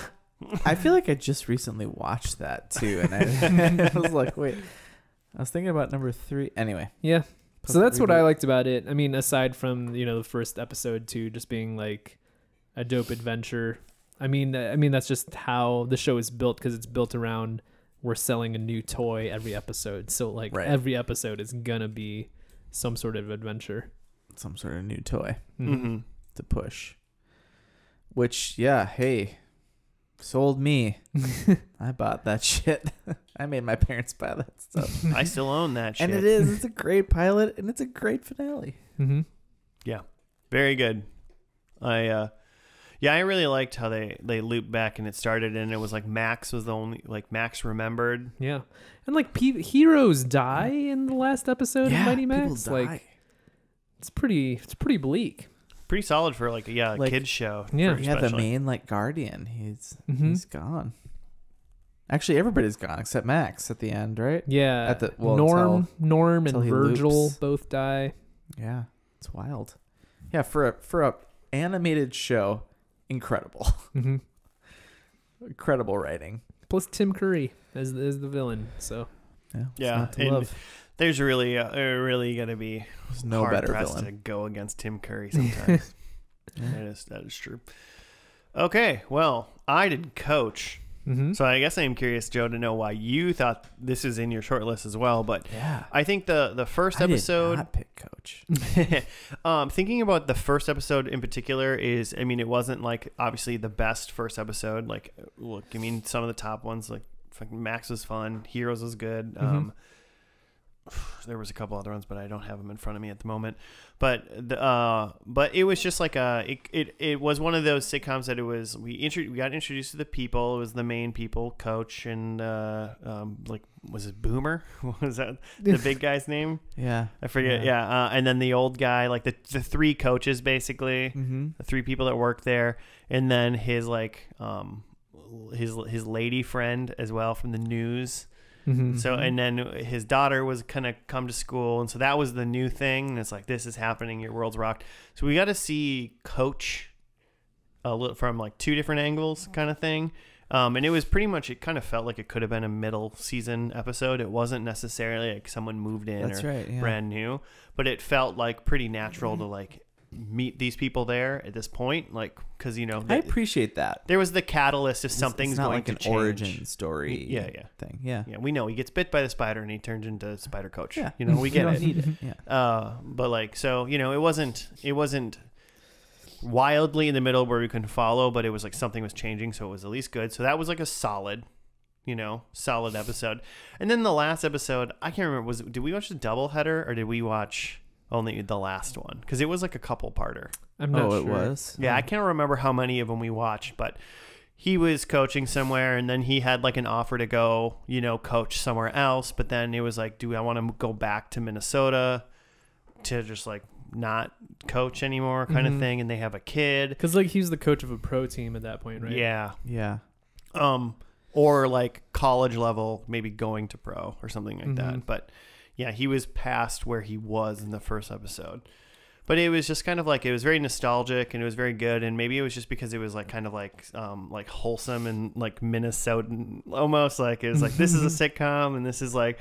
I feel like I just recently watched that too, and I was like, wait, I was thinking about number 3. Anyway, Yeah. So that's what Reboot. I liked about it. I mean, aside from, the first episode too, just being like a dope adventure. I mean, that's just how the show is built, because it's built around we're selling a new toy every episode. So like Right. every episode is gonna be some sort of adventure. some sort of new toy Mm-hmm. to push. Which, yeah, hey, sold me. I bought that shit. I made my parents buy that stuff. I still own that shit. And it is. It's a great pilot, and it's a great finale. Mm-hmm. Very good. I really liked how they looped back and it started and it was like Max was the only, like Max remembered. Yeah. And like heroes die in the last episode of Mighty Max. people die. Like it's pretty bleak. Pretty solid for like a Like- kid's show. Yeah. for Yeah, the especially. main like guardian, he's Mhm. gone. Actually, everybody's gone except Max at the end, right? Yeah. At the- well, Norm until and he Virgil loops. both die. Yeah, it's wild. Yeah, for a animated show, incredible, Mm-hmm. incredible writing. Plus Tim Curry as the villain. So Yeah, what's Yeah, not to and love. There's really gonna be There's no hard better pressed to villain. go against Tim Curry sometimes. Yeah. That is true. Okay, well, I didn't coach, mm-hmm. so I guess I'm curious, Joe, to know why you thought this is in your short list as well. But Yeah, I think the first I did episode, not pick Coach. thinking about the first episode in particular is, I mean, it wasn't like obviously the best first episode. Like, look, I mean, some of the top ones, like fucking Max was fun, Heroes was good. Mm-hmm. There was a couple other ones, but I don't have them in front of me at the moment. But it was just like it was one of those sitcoms that it was we got introduced to the people. It was the main people, Coach and like was it Boomer? What was that the big guy's name? Yeah, I forget. Yeah, and then the old guy, like the three coaches basically, Mm-hmm. the three people that work there, and then his like his lady friend as well from the news. Mm-hmm. So, and then his daughter was kind of come to school. And so that was the new thing. And it's like, this is happening. Your world's rocked. So we got to see Coach from like two different angles kind of thing. And it was pretty much, it kind of felt like it could have been a middle season episode. It wasn't necessarily like someone moved in That's or right. Yeah. brand new, but it felt like pretty natural to like meet these people there at this point. Like, cause I appreciate that. there was the catalyst if something's it's not going like to an change. origin story. Yeah. Thing. Yeah. Yeah, we know he gets bit by the spider and he turns into Spider Coach. Yeah. You know, we You get don't it. need it. Yeah. But like, so it wasn't wildly in the middle where we couldn't follow, but it was like something was changing, so it was at least good. So that was like a solid episode. And then the last episode, I can't remember, did we watch the double header or did we watch only the last one? Because it was like a couple parter. I'm not sure. it was. Yeah, I can't remember how many of them we watched, but he was coaching somewhere and then he had like an offer to go, coach somewhere else. But then it was like, do I want to go back to Minnesota to just like not coach anymore kind of Mhm. thing? And they have a kid. Because like he's the coach of a pro team at that point, right? Yeah. Yeah. Or like college level, maybe going to pro or something like that. Mhm. But yeah, he was past where he was in the first episode. But it was just kind of like, it was very nostalgic and it was very good. And maybe it was just because it was like kind of like wholesome and like Minnesotan almost, like it was like, this is a sitcom and this is like,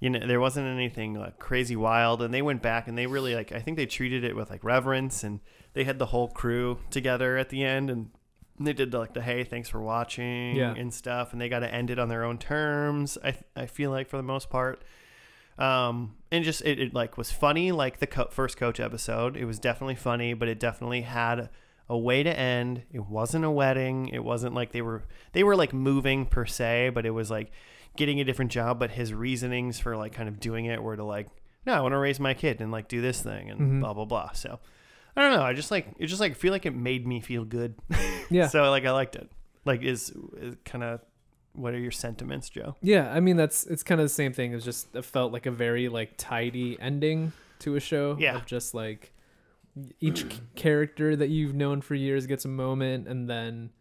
there wasn't anything like crazy wild. And they went back and they really like, I think they treated it with like reverence, and they had the whole crew together at the end and they did like the, hey, thanks for watching and stuff. And they got to end it on their own terms. I feel like for the most part. And just it like was funny, like the first Coach episode. It was definitely funny, but it definitely had a way to end. It wasn't a wedding. It wasn't like they were like moving per se, but it was like getting a different job. But his reasonings for like kind of doing it were to like, no, I want to raise my kid and like do this thing and blah, blah, blah. So I don't know. I just like, it just like feel like it made me feel good. Yeah. So like, I liked it. Like is kind of, what are your sentiments, Joe? Yeah. I mean, it's kind of the same thing. It felt like a very like tidy ending to a show. Yeah. Of just like each character that you've known for years gets a moment, and then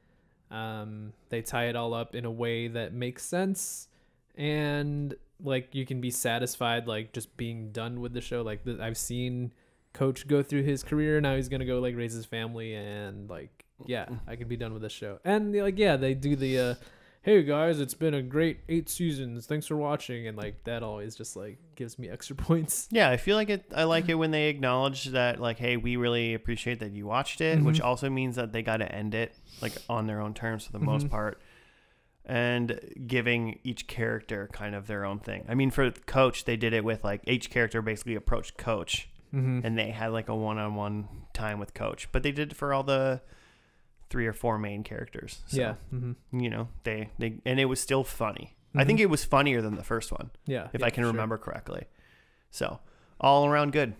they tie it all up in a way that makes sense, and like you can be satisfied like just being done with the show. Like I've seen Coach go through his career, now he's gonna go like raise his family, and like yeah, I can be done with this show. And like yeah, they do the hey guys, it's been a great 8 seasons, thanks for watching, and like that always just like gives me extra points. Yeah, I feel like it. I like it when they acknowledge that, like, hey, we really appreciate that you watched it, which also means that they got to end it like on their own terms for the most part, and giving each character kind of their own thing. I mean, for Coach, they did it with like each character basically approached Coach, and they had like a one-on-one time with Coach, but they did it for all the 3 or 4 main characters. So, Yeah. you know, they and it was still funny. I think it was funnier than the first one. Yeah. If I can remember correctly. So all around good.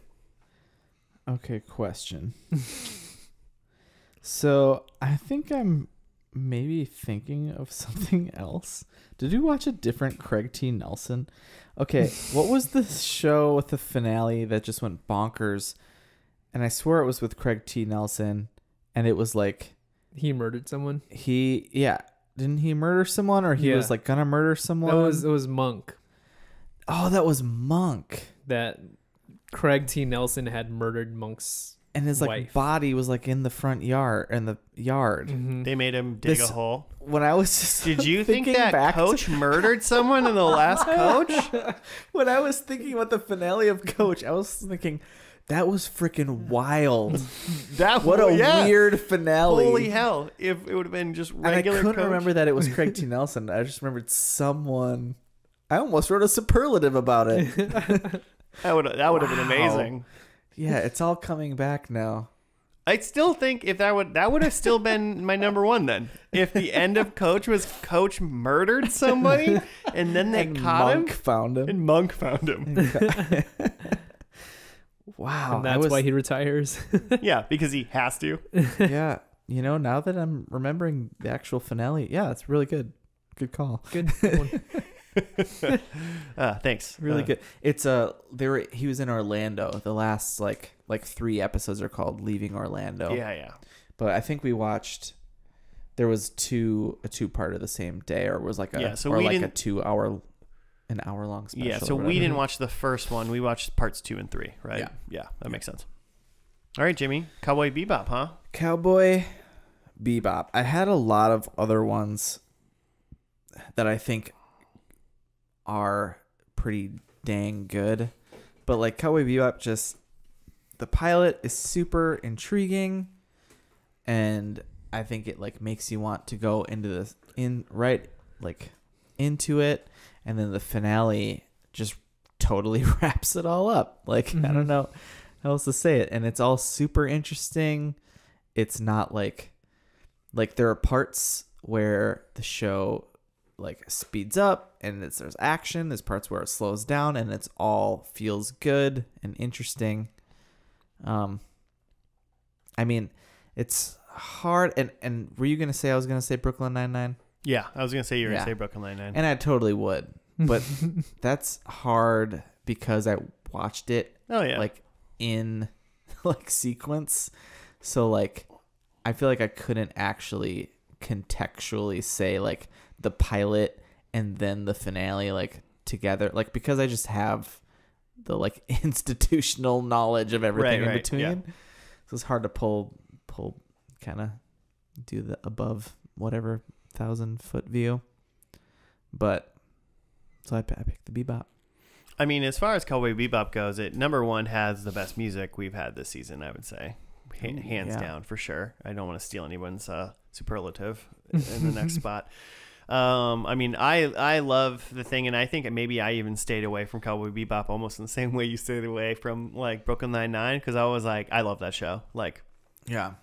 Okay, question. So I think I'm maybe thinking of something else. Did you watch a different Craig T. Nelson? Okay, what was the show with the finale that just went bonkers? And I swear it was with Craig T. Nelson, and it was like He murdered someone. Didn't he murder someone, or he was like gonna murder someone? It was Monk. Oh, that was Monk. That Craig T. Nelson had murdered Monk's And his like wife. body was like in the front yard, They made him dig a hole. When I was just Did you think thinking that back Coach murdered someone in the last Coach? when I was thinking about the finale of Coach, I was thinking that was freaking wild. What a weird finale. Holy hell. If it would have been just regular And I couldn't Coach. remember that it was Craig T. Nelson. I just remembered someone. I almost wrote a superlative about it. That would have been amazing. Yeah, it's all coming back now. I still think if that would have still been my number one then. If the end of Coach was Coach murdered somebody and then they caught Monk him found him. and Monk found him. Wow. And that's why he retires. Yeah, because he has to. Yeah. You know, now that I'm remembering the actual finale, yeah, it's really good. Good call. Good one. Thanks. Really good. It's he was in Orlando. The last like 3 episodes are called Leaving Orlando. Yeah. But I think we watched. There was a 2-parter the same day, or it was like a 2 hour, an hour long special. Yeah. So we didn't watch the first one. We watched parts 2 and 3. Right. Yeah. That makes sense. All right, Jimmy. Cowboy Bebop, huh? Cowboy Bebop. I had a lot of other ones that I think are pretty dang good, but like Cowboy Bebop, just the pilot is super intriguing, and I think it like makes you want to go into this into it, and then the finale just totally wraps it all up. Like I don't know how else to say it, and it's all super interesting. It's not like there are parts where the show like speeds up and there's action. There's parts where it slows down and it's all feels good and interesting. I mean, it's hard. And were you gonna say I was gonna say Brooklyn Nine-Nine? Yeah, I was gonna say you were gonna say Brooklyn Nine-Nine. And I totally would, but that's hard because I watched it. Oh yeah, like in like sequence. So like, I feel like I couldn't actually contextually say like the pilot and then the finale like together, like because I just have the like institutional knowledge of everything in between. Yeah. So it's hard to pull kind of do the above whatever 1,000-foot view. But so I picked the Bebop. I mean, as far as Cowboy Bebop goes, it number one has the best music we've had this season, I would say. Hands down, for sure. I don't want to steal anyone's superlative in the next spot. I mean, I love the thing, and I think maybe I even stayed away from Cowboy Bebop almost in the same way you stayed away from like Brooklyn Nine-Nine, because I was like, I love that show. Like, yeah,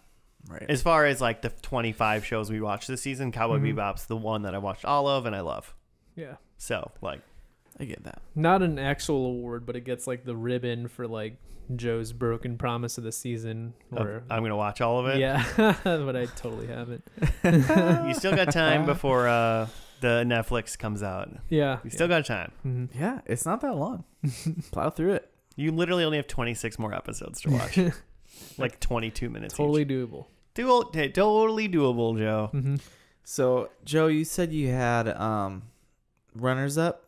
Right. As far as like the 25 shows we watched this season, Cowboy Bebop's the one that I watched all of and I love. Yeah. So like, I get that. Not an actual award, but it gets like the ribbon for like Joe's broken promise of the season. Or I'm gonna watch all of it. yeah, but I totally haven't. You still got time before the Netflix comes out. Yeah. You still got time. Mm-hmm. Yeah, it's not that long. Plow through it. You literally only have 26 more episodes to watch. Like 22 minutes. Totally each. doable. Totally doable, Joe. Mm-hmm. So, Joe, you said you had runners up.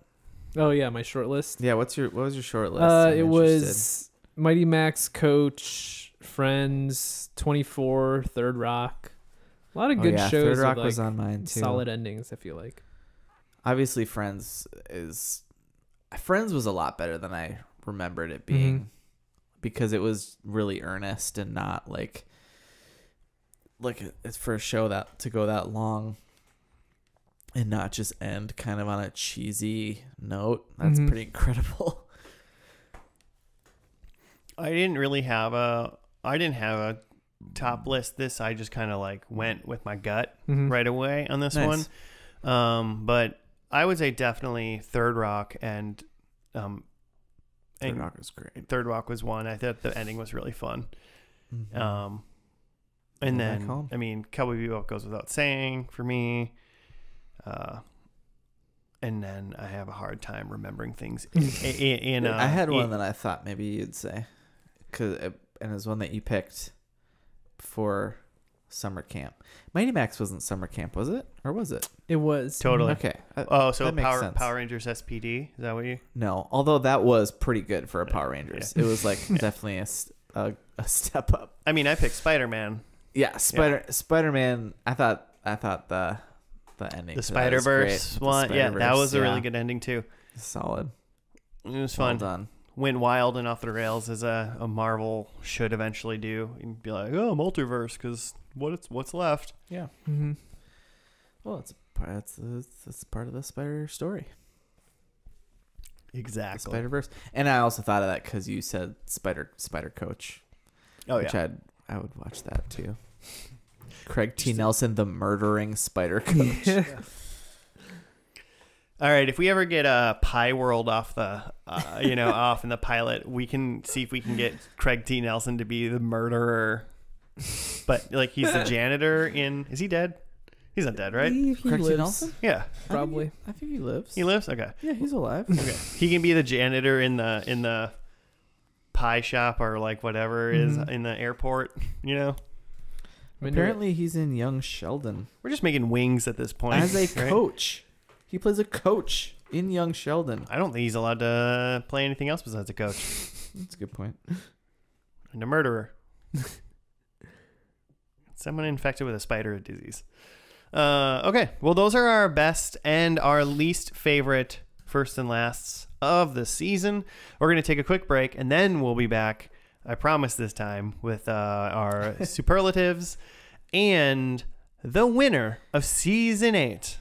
Oh yeah, my short list. Yeah, what was your short list? I'm It interested. was Mighty Max, Coach, Friends, 24, Third Rock. A lot of good shows. Third Rock with, was like, on mine too. solid endings, I feel like. Obviously, Friends was a lot better than I remembered it being, because it was really earnest and not like it's for a show that to go that long and not just end kind of on a cheesy note. That's pretty incredible. I didn't have a top list. I just kind of like went with my gut right away on this Nice. one. But I would say definitely Third Rock and Third Rock was great. Third Rock was one. I thought the ending was really fun. Mm-hmm. And Back then home. I mean, Cowboy Bebop goes without saying for me. And then I have a hard time remembering things. I had one that I thought maybe you'd say, and it was one that you picked for summer camp. Mighty Max wasn't summer camp, was it? Or was it? It was. Totally. Okay. So that makes sense. Power Rangers SPD? Is that what you? No, although that was pretty good for a Power Rangers. Yeah. It was like definitely a step up. I mean, I picked Spider-Man. Yeah, Spider-Man. I thought the ending. The to that was Spider-Verse great. one. Yeah, that was a yeah, really good ending too. Solid. It was Well fun. done. Went wild and off the rails as a Marvel should eventually do. And be like, oh, multiverse, because what's left? Yeah. Mm-hmm. Well, it's part of the Spider story. Exactly. Spider-Verse. And I also thought of that because you said Spider Coach. Oh which yeah. I would watch that too. Craig T. Nelson, the murdering Spider Coach. All right, if we ever get a Pie World off the, off in the pilot, we can see if we can get Craig T. Nelson to be the murderer. But like he's the janitor in. Is he dead? He's not dead, right? He Craig T. lives, Nelson? Yeah, probably. I think he lives. he lives. Okay, Yeah, he's alive. okay. He can be the janitor in the pie shop or like whatever is in the airport. You know, Apparently, he's in Young Sheldon we're just making wings at this point. as a right? coach. He plays a coach in Young Sheldon. I don't think he's allowed to play anything else besides a coach That's a good point. and a murderer. Someone infected with a spider disease. Okay, well, those are our best and our least favorite first and lasts of the season. We're going to take a quick break, and then we'll be back, I promise this time, with our superlatives and the winner of Season 8.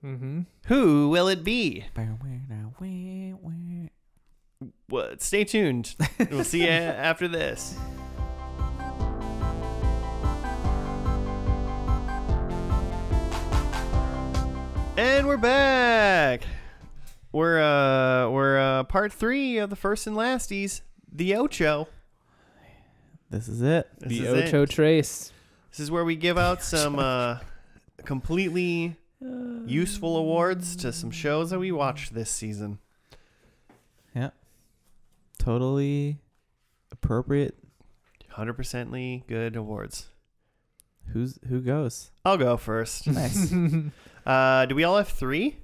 Mm-hmm. Who will it be? What? Stay tuned. We'll see you after this. And we're back. We're part 3 of the first and lasties, the Ocho. This is it. This The is Ocho it. Trace. This is where we give out some completely useful awards to some shows that we watched this season. Yeah. Totally appropriate. 100%ly good awards. Who goes? I'll go first. Nice. Do we all have 3?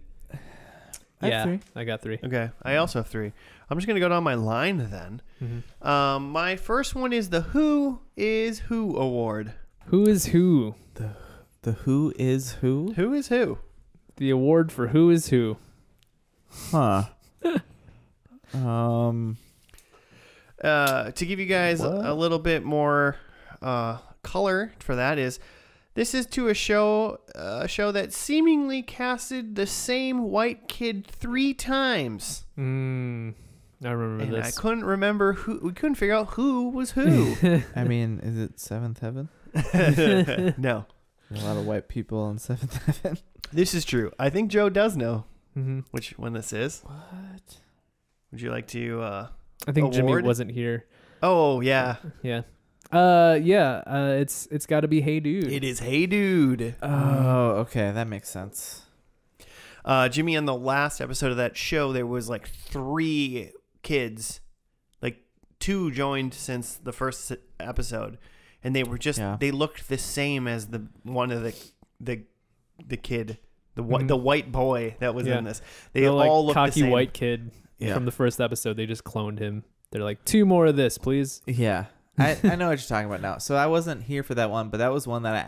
I have Yeah, 3. I got 3. Okay, I also have 3. I'm just gonna go down my line then. Mm-hmm. My first one is the Who is Who award. Who is who? The Who is Who? Who is who? The award for who is who. Huh. To give you guys What? a little bit more color for that is this is to a show that seemingly casted the same white kid 3 times. I remember And this. I couldn't remember who. We couldn't figure out who was who. I mean, is it Seventh Heaven? No. A lot of white people on 7th Heaven. This is true. I think Joe does know Mm-hmm. which one this is. What? Would you like to I think Jimmy award? wasn't here. Oh, yeah. Yeah. It's got to be Hey Dude. It is Hey Dude. Oh, okay. That makes sense. Jimmy, on the last episode of that show, there was like 3 kids. Like 2 joined since the first episode. And they were just, they looked the same as the one of the kid. The white boy that was in this. They all like looked cocky the same. white kid from the first episode. They just cloned him. They're like, 2 more of this, please. Yeah. I know what you're talking about now. So I wasn't here for that one, but that was one that I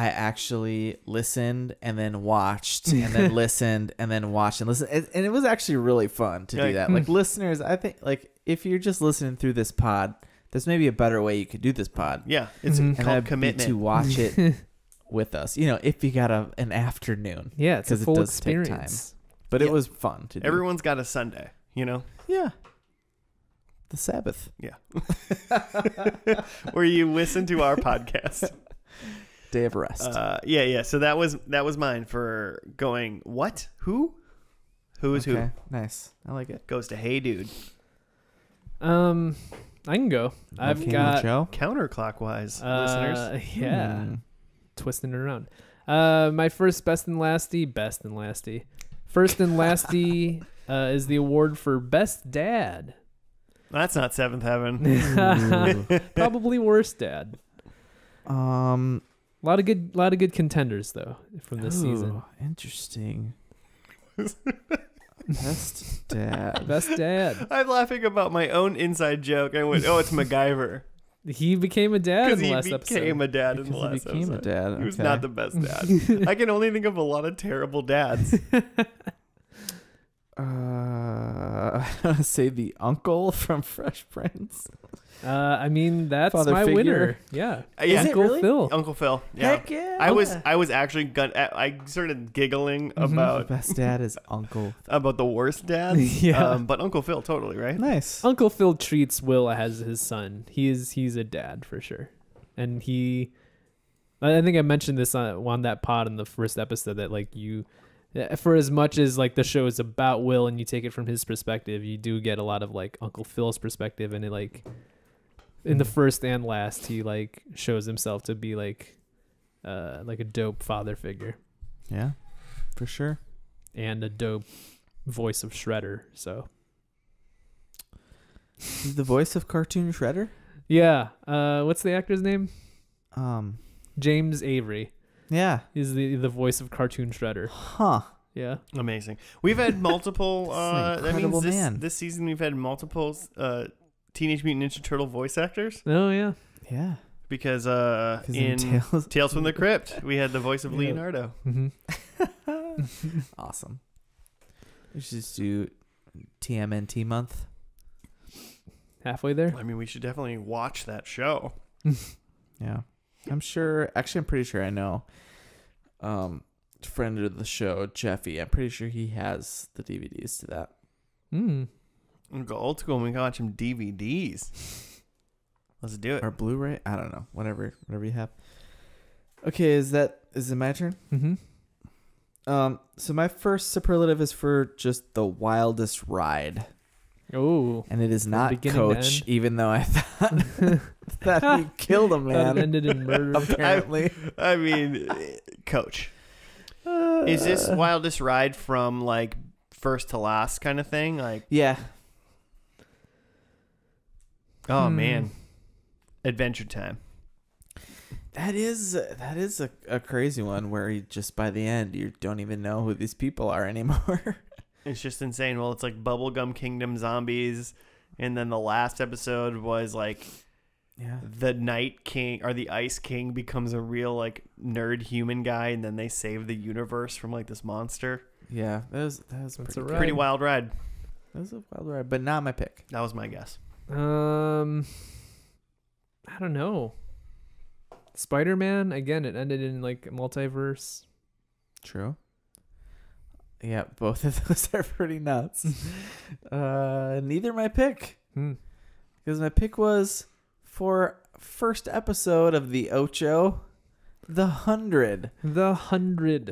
actually listened and then watched and then listened and then watched and listened. And it was actually really fun to do that. Like listeners, I think like if you're just listening through this pod, there's maybe a better way you could do this pod. Yeah. It's called commitment. To watch it with us, if you got an afternoon. Yeah, it's a full experience. Take time. But it was fun to do. Everyone's got a Sunday, Yeah. The Sabbath. Yeah. Where you listen to our podcast. Day of rest. Yeah. So that was mine for going, what? Who? Who is who? Nice. I like it. Goes to Hey Dude. I can go. I've got Joe. Counterclockwise, listeners. Yeah. Twisting it around. My first best and lasty. First and lasty is the award for best dad. That's not 7th Heaven. Probably worst dad. A lot of good contenders though from this season. Interesting. Best dad. Best dad. I'm laughing about my own inside joke. I went, oh, it's MacGyver. He became a dad in the last episode. He became a dad in the last episode. He became a dad. He was not the best dad. I can only think of a lot of terrible dads. I want to say the uncle from Fresh Prince. I mean, that's Father my figure? winner. Yeah. Yeah. Uncle Is it really? Phil. Uncle Phil. Yeah. Heck yeah. I was actually I started giggling about Best dad is Uncle. about the worst dad. Yeah. But Uncle Phil, totally, right? Nice. Uncle Phil treats Will as his son. He's a dad for sure. And I think I mentioned this on that pod in the first episode that like for as much as like the show is about Will and you take it from his perspective, you do get a lot of like Uncle Phil's perspective, and it like in the first and last he like shows himself to be like a dope father figure. Yeah, for sure. And a dope voice of Shredder. So He's the voice of Cartoon Shredder. yeah, what's the actor's name? James Avery. Yeah. Is the voice of Cartoon Shredder. Huh. Yeah. Amazing. We've had multiple. That means incredible man. this season we've had multiple Teenage Mutant Ninja Turtle voice actors. Oh yeah. Yeah. Because in in Tales from the Crypt, we had the voice of Yeah. Leonardo. Mm-hmm. Awesome. We should just do TMNT month. Halfway there. I mean, we should definitely watch that show. Yeah. I'm pretty sure I know. Friend of the show, Jeffy. I'm pretty sure he has the DVDs to that. We'll go old school and we can watch some DVDs. Let's do it. Or Blu-ray. I don't know. Whatever you have. Okay, is it my turn? Mm-hmm. So my first superlative is for just the wildest ride. Oh. And it is not beginning Coach, to end. even though I thought that he killed a man. That ended in murder. Apparently. I mean, Coach. Is this wildest ride from like first to last kind of thing? Like, Yeah. oh man, Adventure Time. That is a crazy one where you just by the end you don't even know who these people are anymore. It's just insane. Well, it's like Bubblegum Kingdom zombies, and then the last episode was like, the Night King or the Ice King becomes a real like nerd human guy, and then they save the universe from like this monster. Yeah, that was Pretty wild ride. That was a wild ride, but not my pick. That was my guess. I don't know. Spider-Man, again, it ended in like a multiverse. True. Yeah, both of those are pretty nuts. Neither my pick. Because my pick was for first episode of the Ocho, the 100,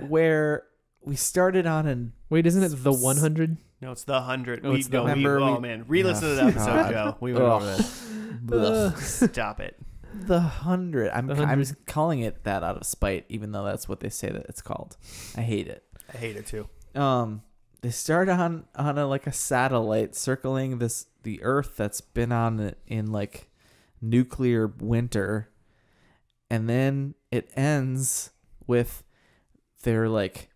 where we started on an Wait, isn't it the 100? No, it's the 100. Oh, We it's the don't. 100. Oh man, re-listen to the episode, Joe. We went over this. Stop it. the 100. I'm 100. calling it that out of spite, even though that's what they say that it's called. I hate it. I hate it too. They start on a satellite circling the Earth that's been on in like nuclear winter, and then it ends with they're like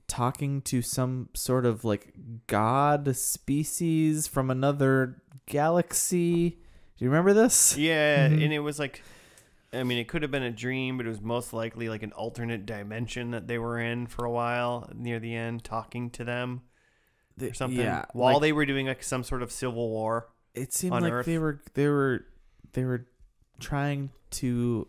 talking to some sort of like god species from another galaxy. Do you remember this? Yeah, and it was like, I mean, it could have been a dream, but it was most likely like an alternate dimension that they were in for a while near the end, talking to them or something. Yeah, while like, they were doing like some sort of civil war. it seemed on like Earth. they were trying to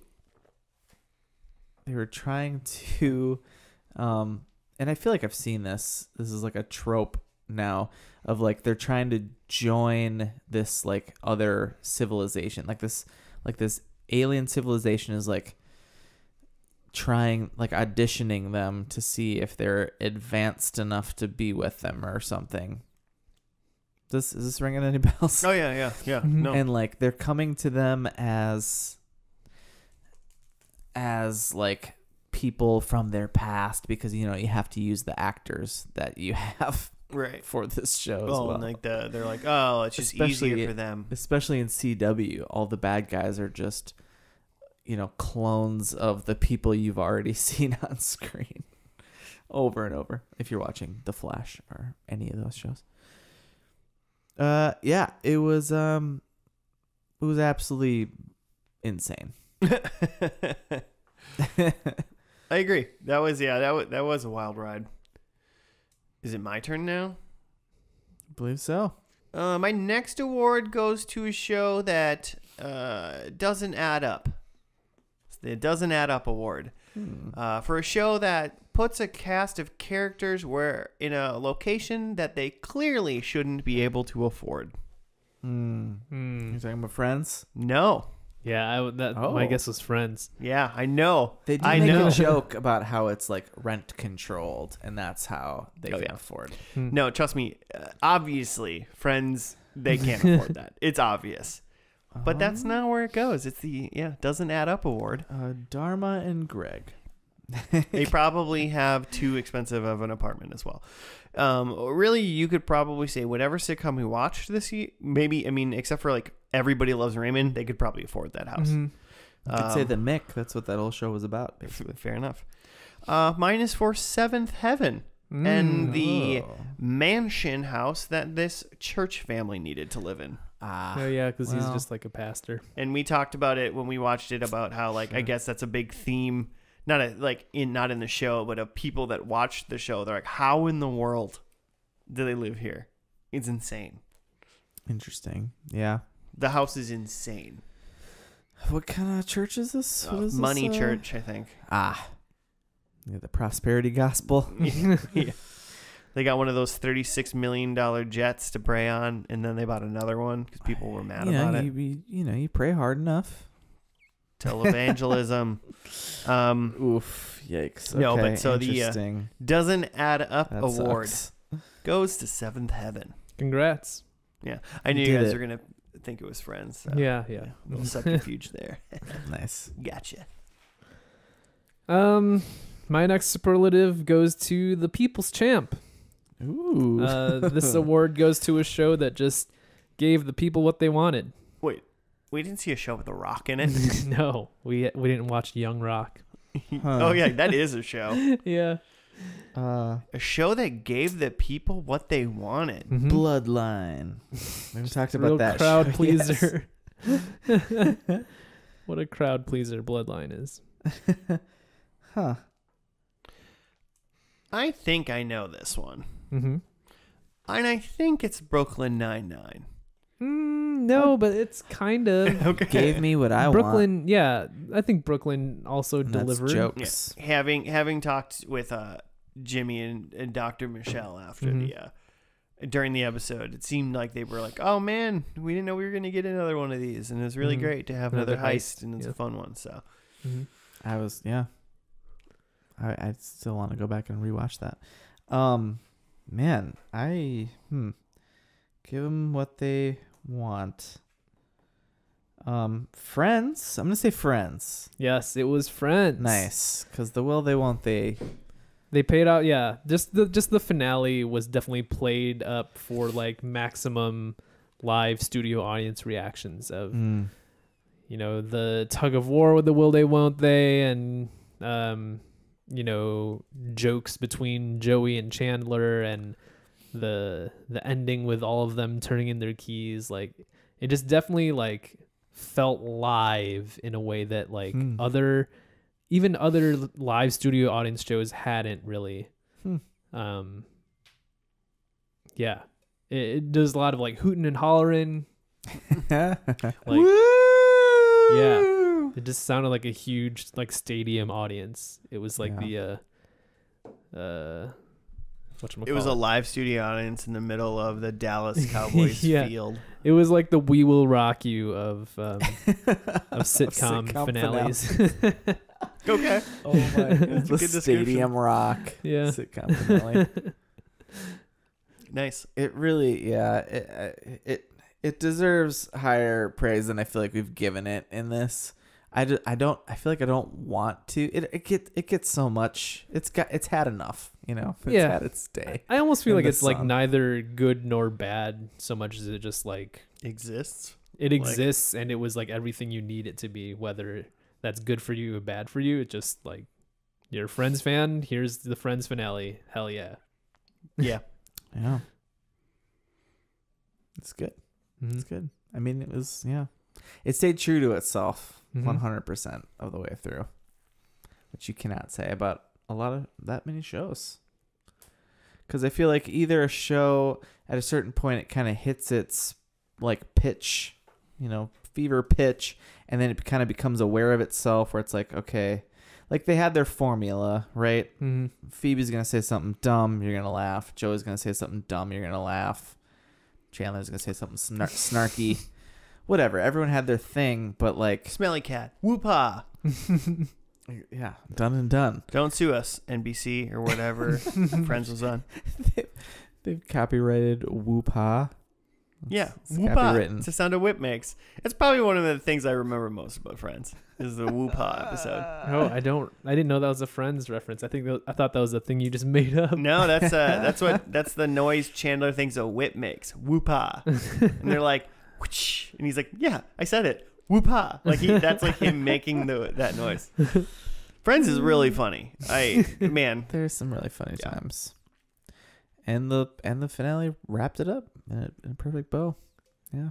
and I feel like I've seen this is like a trope now of like they're trying to join this like other civilization, like this alien civilization is like trying, like auditioning them to see if they're advanced enough to be with them or something. Is this ringing any bells? Oh yeah. Mhm. No. And like they're coming to them as like people from their past, because you have to use the actors that you have Right. for this show as Oh, well. and like they're like, oh, it's just Especially- easier for them. Especially in CW, all the bad guys are just clones of the people you've already seen on screen over and over if you're watching The Flash or any of those shows. Yeah, it was absolutely insane. I agree. That was a wild ride. Is it my turn now? I believe so. My next award goes to a show that doesn't add up. The Doesn't Add Up award. For a show that puts a cast of characters in a location that they clearly shouldn't be able to afford. You're talking about Friends? No. Yeah, my guess was Friends. Yeah, I know. They do I make know. a joke about how it's like rent controlled, and that's how they can yeah. afford. No, trust me. Obviously, Friends, they can't afford that. It's obvious. But that's not where it goes. It's the Doesn't Add Up award. Dharma and Greg. They probably have too expensive of an apartment as well. Really, you could probably say whatever sitcom we watched this year, maybe, I mean, except for like Everybody Loves Raymond, they could probably afford that house. You could say the Mick. That's what that whole show was about, basically. Fair enough. Mine is for Seventh Heaven and the mansion house that this church family needed to live in. Oh yeah, because he's just like a pastor. And we talked about it when we watched it, about how like I guess that's a big theme, not in the show, but of people that watch the show. They're like, how in the world do they live here? It's insane. Interesting. Yeah. The house is insane. What kind of church is this? What is Money this, church, I think. Yeah, the prosperity gospel. Yeah. They got one of those $36 million jets to pray on, and then they bought another one because people were mad about it. You pray hard enough. Televangelism. Oof! Yikes! No, Okay, but so the interesting. Doesn't Add Up That award sucks. goes to Seventh Heaven. Congrats. Yeah, I knew Did you guys it. were gonna think it was Friends. So. Yeah. A little subterfuge there. Nice. Gotcha. My next superlative goes to the People's Champ. Ooh. This award goes to a show that just gave the people what they wanted. Wait, we didn't see a show with The Rock in it. No, we didn't watch Young Rock. Oh yeah, that is a show. Yeah. A show that gave the people what they wanted. Mhm. Bloodline. We talked about Real that crowd show. pleaser. What a crowd pleaser Bloodline is. Yes. Huh. I think I know this one, Mm-hmm. and I think it's Brooklyn Nine-Nine. No, but it's kind of Okay. Gave me what I want. Brooklyn. Yeah, I think Brooklyn also And that's delivered. jokes. Having talked with Jimmy and Dr. Michelle after Mhm. the during the episode. It seemed like they were like, oh man, we didn't know we were going to get another one of these. And it was really great to have another heist, and it's a fun one. So I still want to go back and rewatch that. Man, give them what they want. Friends. I'm gonna say Friends. Yes, it was Friends. Nice, because the will they won't they. They paid out. Yeah, just the finale was definitely played up for like maximum live studio audience reactions of, you know, the tug of war with the will they won't they, and you know, jokes between Joey and Chandler, and the ending with all of them turning in their keys. Like, it just definitely like felt live in a way that like other live studio audience shows hadn't really. Yeah, it does a lot of like hooting and hollering. Like, yeah, it just sounded like a huge like stadium audience. It was like the it was a live studio audience in the middle of the Dallas Cowboys field. It was like the "We Will Rock You" of sitcom finales. Okay. Oh my! The stadium rock. Yeah. Sitcom finale. Nice. It really, it deserves higher praise than I feel like we've given it in this. I feel like I don't want to. It gets so much. It's had enough. You know. It's had its day. I almost feel like it's like neither good nor bad so much as it just like exists. It exists, and it was like everything you need it to be. Whether that's good for you or bad for you, it just like, you're a Friends fan. Here's the Friends finale. Hell yeah. Yeah. Yeah. It's good. It's good. I mean, it was, it stayed true to itself 100% of the way through, which you cannot say about a lot of that many shows. Because I feel like either a show at a certain point, it kind of hits its like pitch, fever pitch, and then it kind of becomes aware of itself, where it's like, okay, like they had their formula, right? Phoebe's going to say something dumb, you're going to laugh. Joey's going to say something dumb, you're going to laugh. Chandler's going to say something snarky. Whatever. Everyone had their thing, but like... Smelly cat. Whoop-ha. Yeah. Done and done. Don't sue us, NBC or whatever Friends was on. They've copyrighted whoop-ha. Yeah. Whoop-ha. It's the sound a whip makes. It's probably one of the things I remember most about Friends is the whoop-ha episode. Oh, I didn't know that was a Friends reference. I thought that was a thing you just made up. No, that's the noise Chandler thinks a whip makes. Whoop-ha. And they're like, whoosh, and he's like, yeah, I said it. Whoop-ha. Like that's like him making that noise. Friends is really funny. There's some really funny times. And the finale wrapped it up in a perfect bow. Yeah.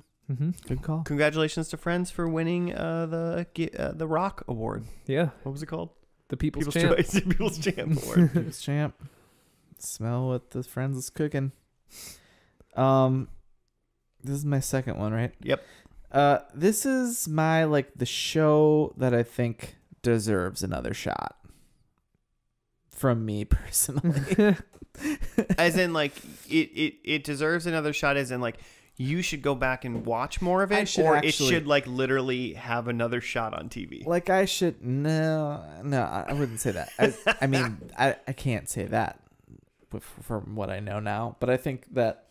Good call. Congratulations to Friends for winning the Rock Award. Yeah. What was it called? The People's Champ. Choice. People's Champ Award. People's Champ. Smell what the Friends is cooking. This is my second one, right? Yep. This is my the show that I think deserves another shot. From me personally. As in it deserves another shot, as in you should go back and watch more of it, or it should literally have another shot on TV. I should no, I wouldn't say that. I mean, I can't say that from what I know now, but I think that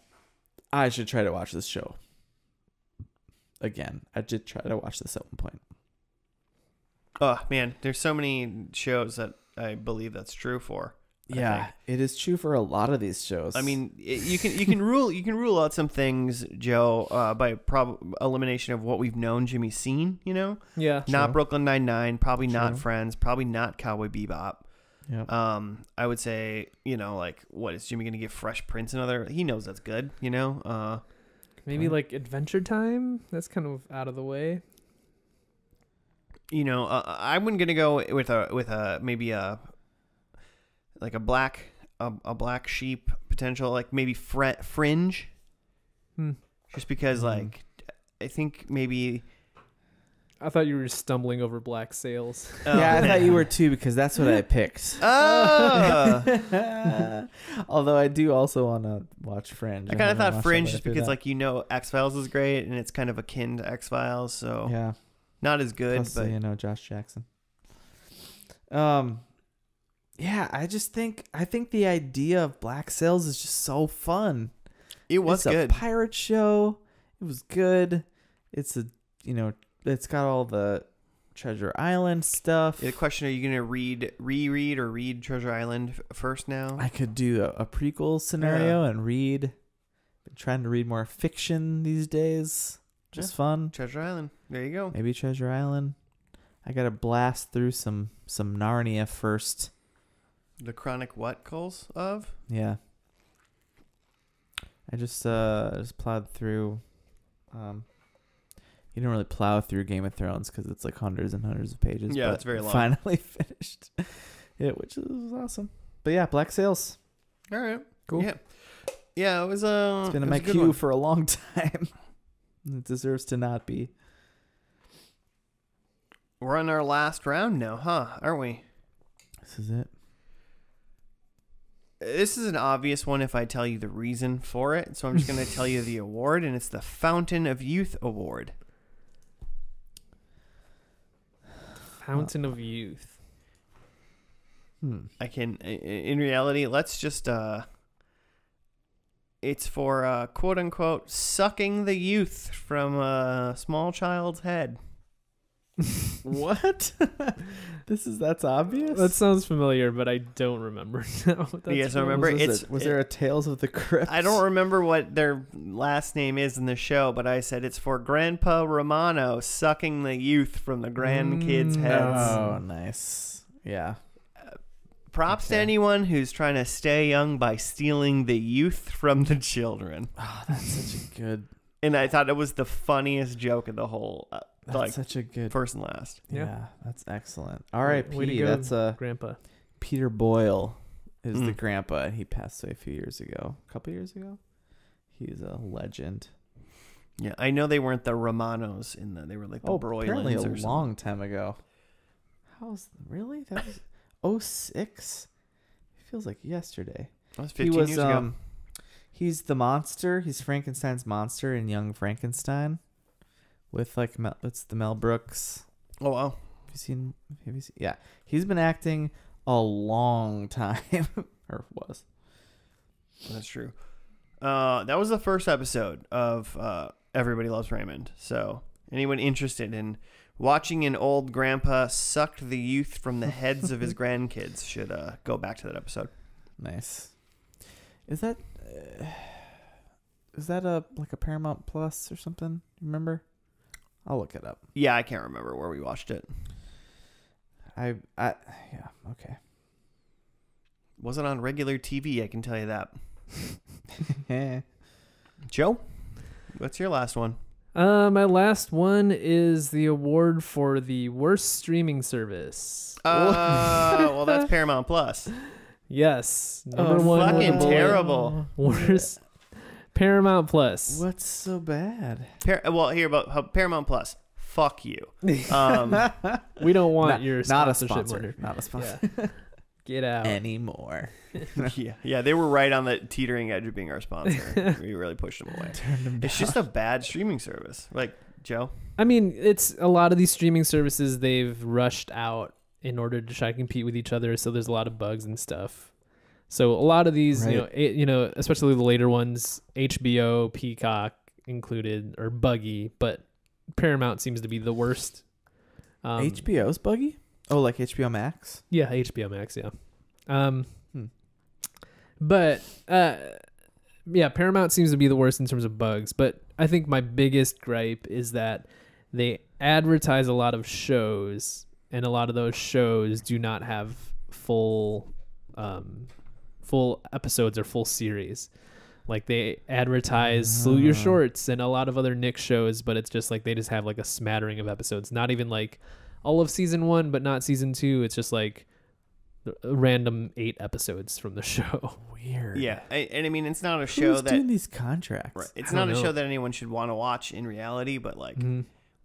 I should try to watch this show again. I did try to watch this at one point. Oh man, there's so many shows that I believe that's true for. Yeah, it is true for a lot of these shows. I mean, you can rule out some things, Joe, by elimination of what we've known Jimmy's seen. Yeah, not Brooklyn Nine-Nine, probably not Friends, probably not Cowboy Bebop. Yeah. I would say, what is Jimmy going to give Fresh Prince another? He knows that's good. Maybe Adventure Time. That's kind of out of the way. I'm going to go with a maybe a black sheep potential, maybe Fringe. Just because I think maybe I thought you were stumbling over black sails. Yeah, I thought you were too because that's what I picked. Oh. Although I do also want to watch Fringe. I kind of haven't thought watched Fringe all just the way because, through like, X-Files is great and it's kind of akin to X-Files, so that. Yeah, not as good, plus, but Josh Jackson. Yeah, I think the idea of black sails is just so fun. it was It's good. a pirate show. It was good. It's it's got all the Treasure Island stuff. The question: are you gonna reread or read Treasure Island first now? I could do a prequel scenario and read. Been trying to read more fiction these days. Just fun. Treasure Island. There you go. Maybe Treasure Island. I gotta blast through some Narnia first. The Chronic what Coles of? Yeah. I just plowed through. You don't really plow through Game of Thrones because it's like hundreds and hundreds of pages. Yeah, but it's very long. Finally finished it, which is awesome. But yeah, Black Sails. All right. Cool. Yeah. It was It's been in my queue for a long time. It deserves to not be. We're on our last round now, huh? Aren't we? This is it. This is an obvious one if I tell you the reason for it. So I'm just going to tell you the award, and it's the Fountain of Youth Award. Fountain of Youth. I can, in reality, let's just, it's for, quote unquote, sucking the youth from a small child's head. What? That's obvious. That sounds familiar, but I don't remember now. You guys don't remember? Was there a Tales of the Crypt? I don't remember what their last name is in the show, but I said it's for Grandpa Romano sucking the youth from the grandkids' heads. Oh, nice. Yeah. Props to anyone who's trying to stay young by stealing the youth from the children. Oh, that's such a good. And I thought it was the funniest joke of the whole, That's such a good. first and last. Yeah, that's excellent. R.I.P. Way to go, That's Grandpa. Peter Boyle is the grandpa. He passed away a few years ago. A couple years ago. He's a legend. Yeah, I know they weren't the Romanos they were like the Broylans apparently a or something. long time ago. Really? That was 2006? It feels like yesterday. That was 15 years ago. He's the monster. He's Frankenstein's monster in Young Frankenstein, with it's the Mel Brooks. Oh wow! Have you seen? Yeah, he's been acting a long time, or was. That's true. That was the first episode of Everybody Loves Raymond. So anyone interested in watching an old grandpa suck the youth from the heads of his grandkids should go back to that episode. Nice. Is that a Paramount Plus or something? Remember? I'll look it up. Yeah, I can't remember where we watched it. Yeah, okay. Wasn't on regular TV, I can tell you that. Joe, what's your last one? My last one is the award for the worst streaming service. Well, that's Paramount Plus. Yes. Number one. Fucking terrible. Worst. Paramount Plus. What's so bad? Here about Paramount Plus. Fuck you. We don't want your not a sponsorship sponsor. money. Not a sponsor Yeah. Get out. anymore. Yeah, they were right on the teetering edge of being our sponsor. We really pushed them away. Turn them It's just a bad streaming service. Like, Joe? I mean, it's a lot of these streaming services they've rushed out in order to try to compete with each other, so there's a lot of bugs and stuff. So a lot of these, right. Especially the later ones, HBO, Peacock included, are buggy, but Paramount seems to be the worst. HBO's buggy? Oh, like HBO Max? Yeah, HBO Max, yeah. But yeah, Paramount seems to be the worst in terms of bugs, but I think my biggest gripe is that they advertise a lot of shows, and a lot of those shows do not have full episodes or full series. Like, they advertise Salute Your Shorts and a lot of other Nick shows, but it's just like they just have like a smattering of episodes. Not even like all of season 1, but not season 2. It's just like a random 8 episodes from the show. Weird. Yeah, and I mean, it's not a show Who's doing these contracts? Right, it's I not don't a know. show that anyone should want to watch in reality, but like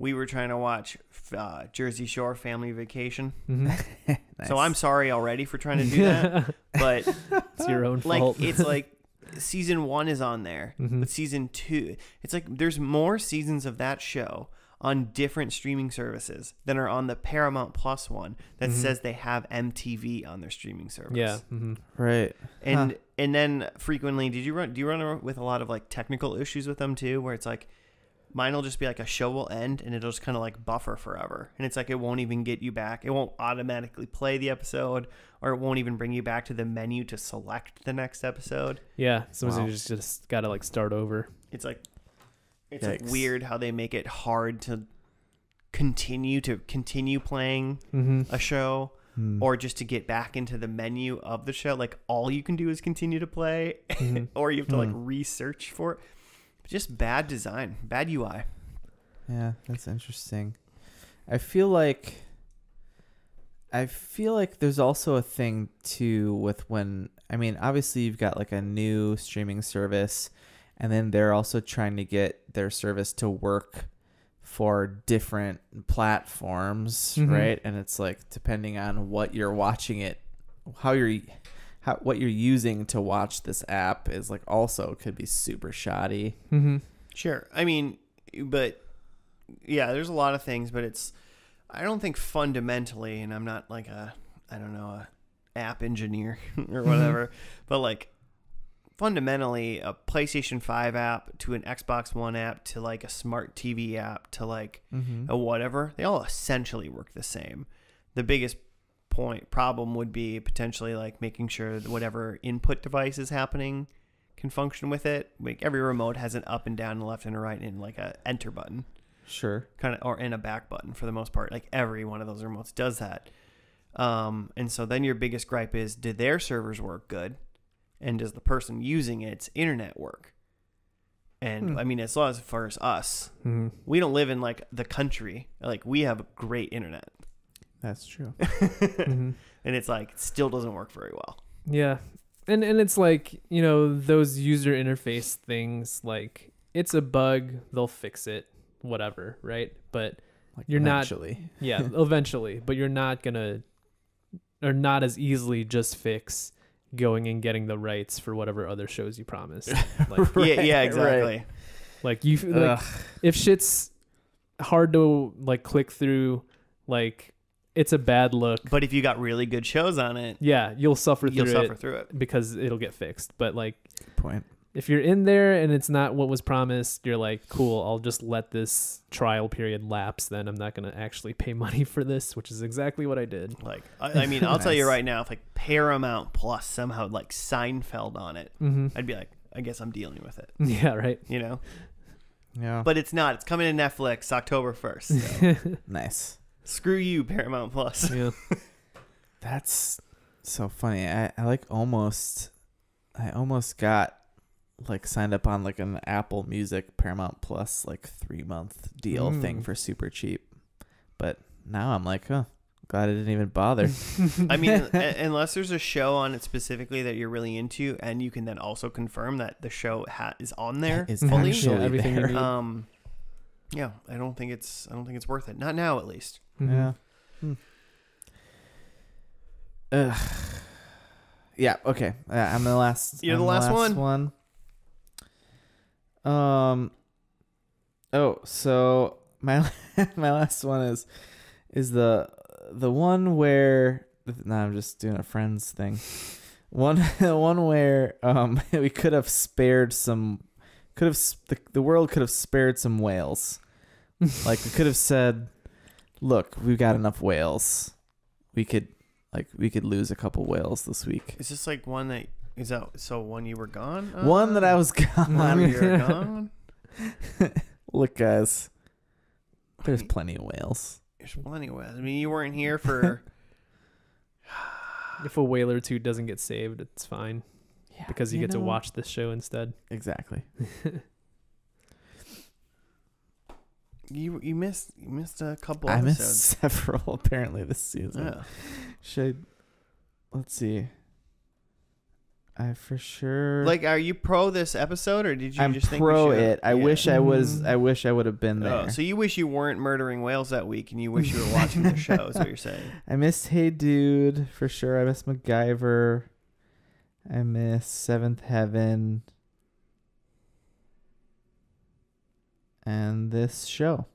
we were trying to watch Jersey Shore Family Vacation. Nice. So I'm sorry already for trying to do that, but It's your own like fault. it's like season 1 is on there, Mhm. but season 2, it's like there's more seasons of that show on different streaming services than are on the Paramount Plus one that says they have MTV on their streaming service. Yeah. Right. And then frequently, do you run with a lot of like technical issues with them too, where it's like mine will just be like a show will end and it'll just kind of like buffer forever, and it's like it won't even get you back. It won't automatically play the episode, or it won't even bring you back to the menu to select the next episode. Yeah. Sometimes Wow. you just gotta like start over. It's like Yikes. weird how they make it hard to continue playing a show, or just to get back into the menu of the show. Like all you can do is continue to play, or you have to like research for it. Just bad design, bad UI. Yeah, that's interesting. I feel like there's also a thing too with when, I mean, obviously you've got like a new streaming service, and then they're also trying to get their service to work for different platforms, right? And it's like depending on what you're watching it, what you're using to watch this app is like also could be super shoddy. Sure. I mean, but yeah, there's a lot of things, but I don't think fundamentally, and I'm not like a app engineer or whatever, but like fundamentally a PlayStation 5 app to an Xbox One app to like a smart TV app to like a whatever, they all essentially work the same. The biggest problem would be potentially like making sure that whatever input device is happening can function with it. Like every remote has an up and down and left and a right and like a enter button. Sure. Kind of, or in a back button for the most part. Like every one of those remotes does that. And so then your biggest gripe is, did their servers work good? And does the person using its internet work? And I mean, as far as us, we don't live in like the country. Like we have great internet. That's true. And it's like, it still doesn't work very well. Yeah. And it's like, you know, those user interface things, like it's a bug, they'll fix it, whatever, right? But Like you're eventually. not, yeah, eventually, but you're not gonna, or not as easily just fix going and getting the rights for whatever other shows you promised. Like, Yeah, exactly. Right. like you, like if shit's hard to like click through, like it's a bad look. But if you got really good shows on it, Yeah, you'll suffer through it. because it'll get fixed. But like, Good point. if you're in there and it's not what was promised, you're like, cool, I'll just let this trial period lapse. Then I'm not going to actually pay money for this, which is exactly what I did. Like, I mean, I'll tell you Nice. right now, if like Paramount Plus somehow like Seinfeld on it, I'd be like, I guess I'm dealing with it, Yeah, right. you know? Yeah. But it's not. It's coming to Netflix October 1st. So Nice. screw you, Paramount Plus. Yeah. That's so funny. I almost got like signed up on like an Apple Music Paramount Plus like 3-month deal thing for super cheap. But now I'm like, oh, glad I didn't even bother. I mean, unless there's a show on it specifically that you're really into, and you can then also confirm that the show is on there Is fully. actually Yeah, everything you there. need. Yeah, I don't think it's worth it. Not now, at least. Yeah. Yeah. Okay. I'm the last. You're I'm the last one. Oh, so my my last one is the one where I'm just doing a Friends thing. The one where we could have spared some. The world could have spared some whales. Like we could have said, look, we've got enough whales. We could lose a couple whales this week. Is this like one that is that? So one you were gone. on? One that I was One gone. you were gone. Look, guys, there's plenty of whales. There's plenty of ways. I mean, you weren't here for. If a whale or two doesn't get saved, it's fine. Yeah, Because you get to watch this show instead. Exactly. You missed a couple I episodes. missed several apparently this season. Yeah. Let's see. I for sure. Like, are you pro this episode, or did you I'm just think pro we should? it. I wish I was. I wish I would have been there. Oh, so you wish you weren't murdering whales that week, and you wish you were watching the show. Is what you're saying? I missed Hey Dude for sure. I missed MacGyver. I missed Seventh Heaven. And this show.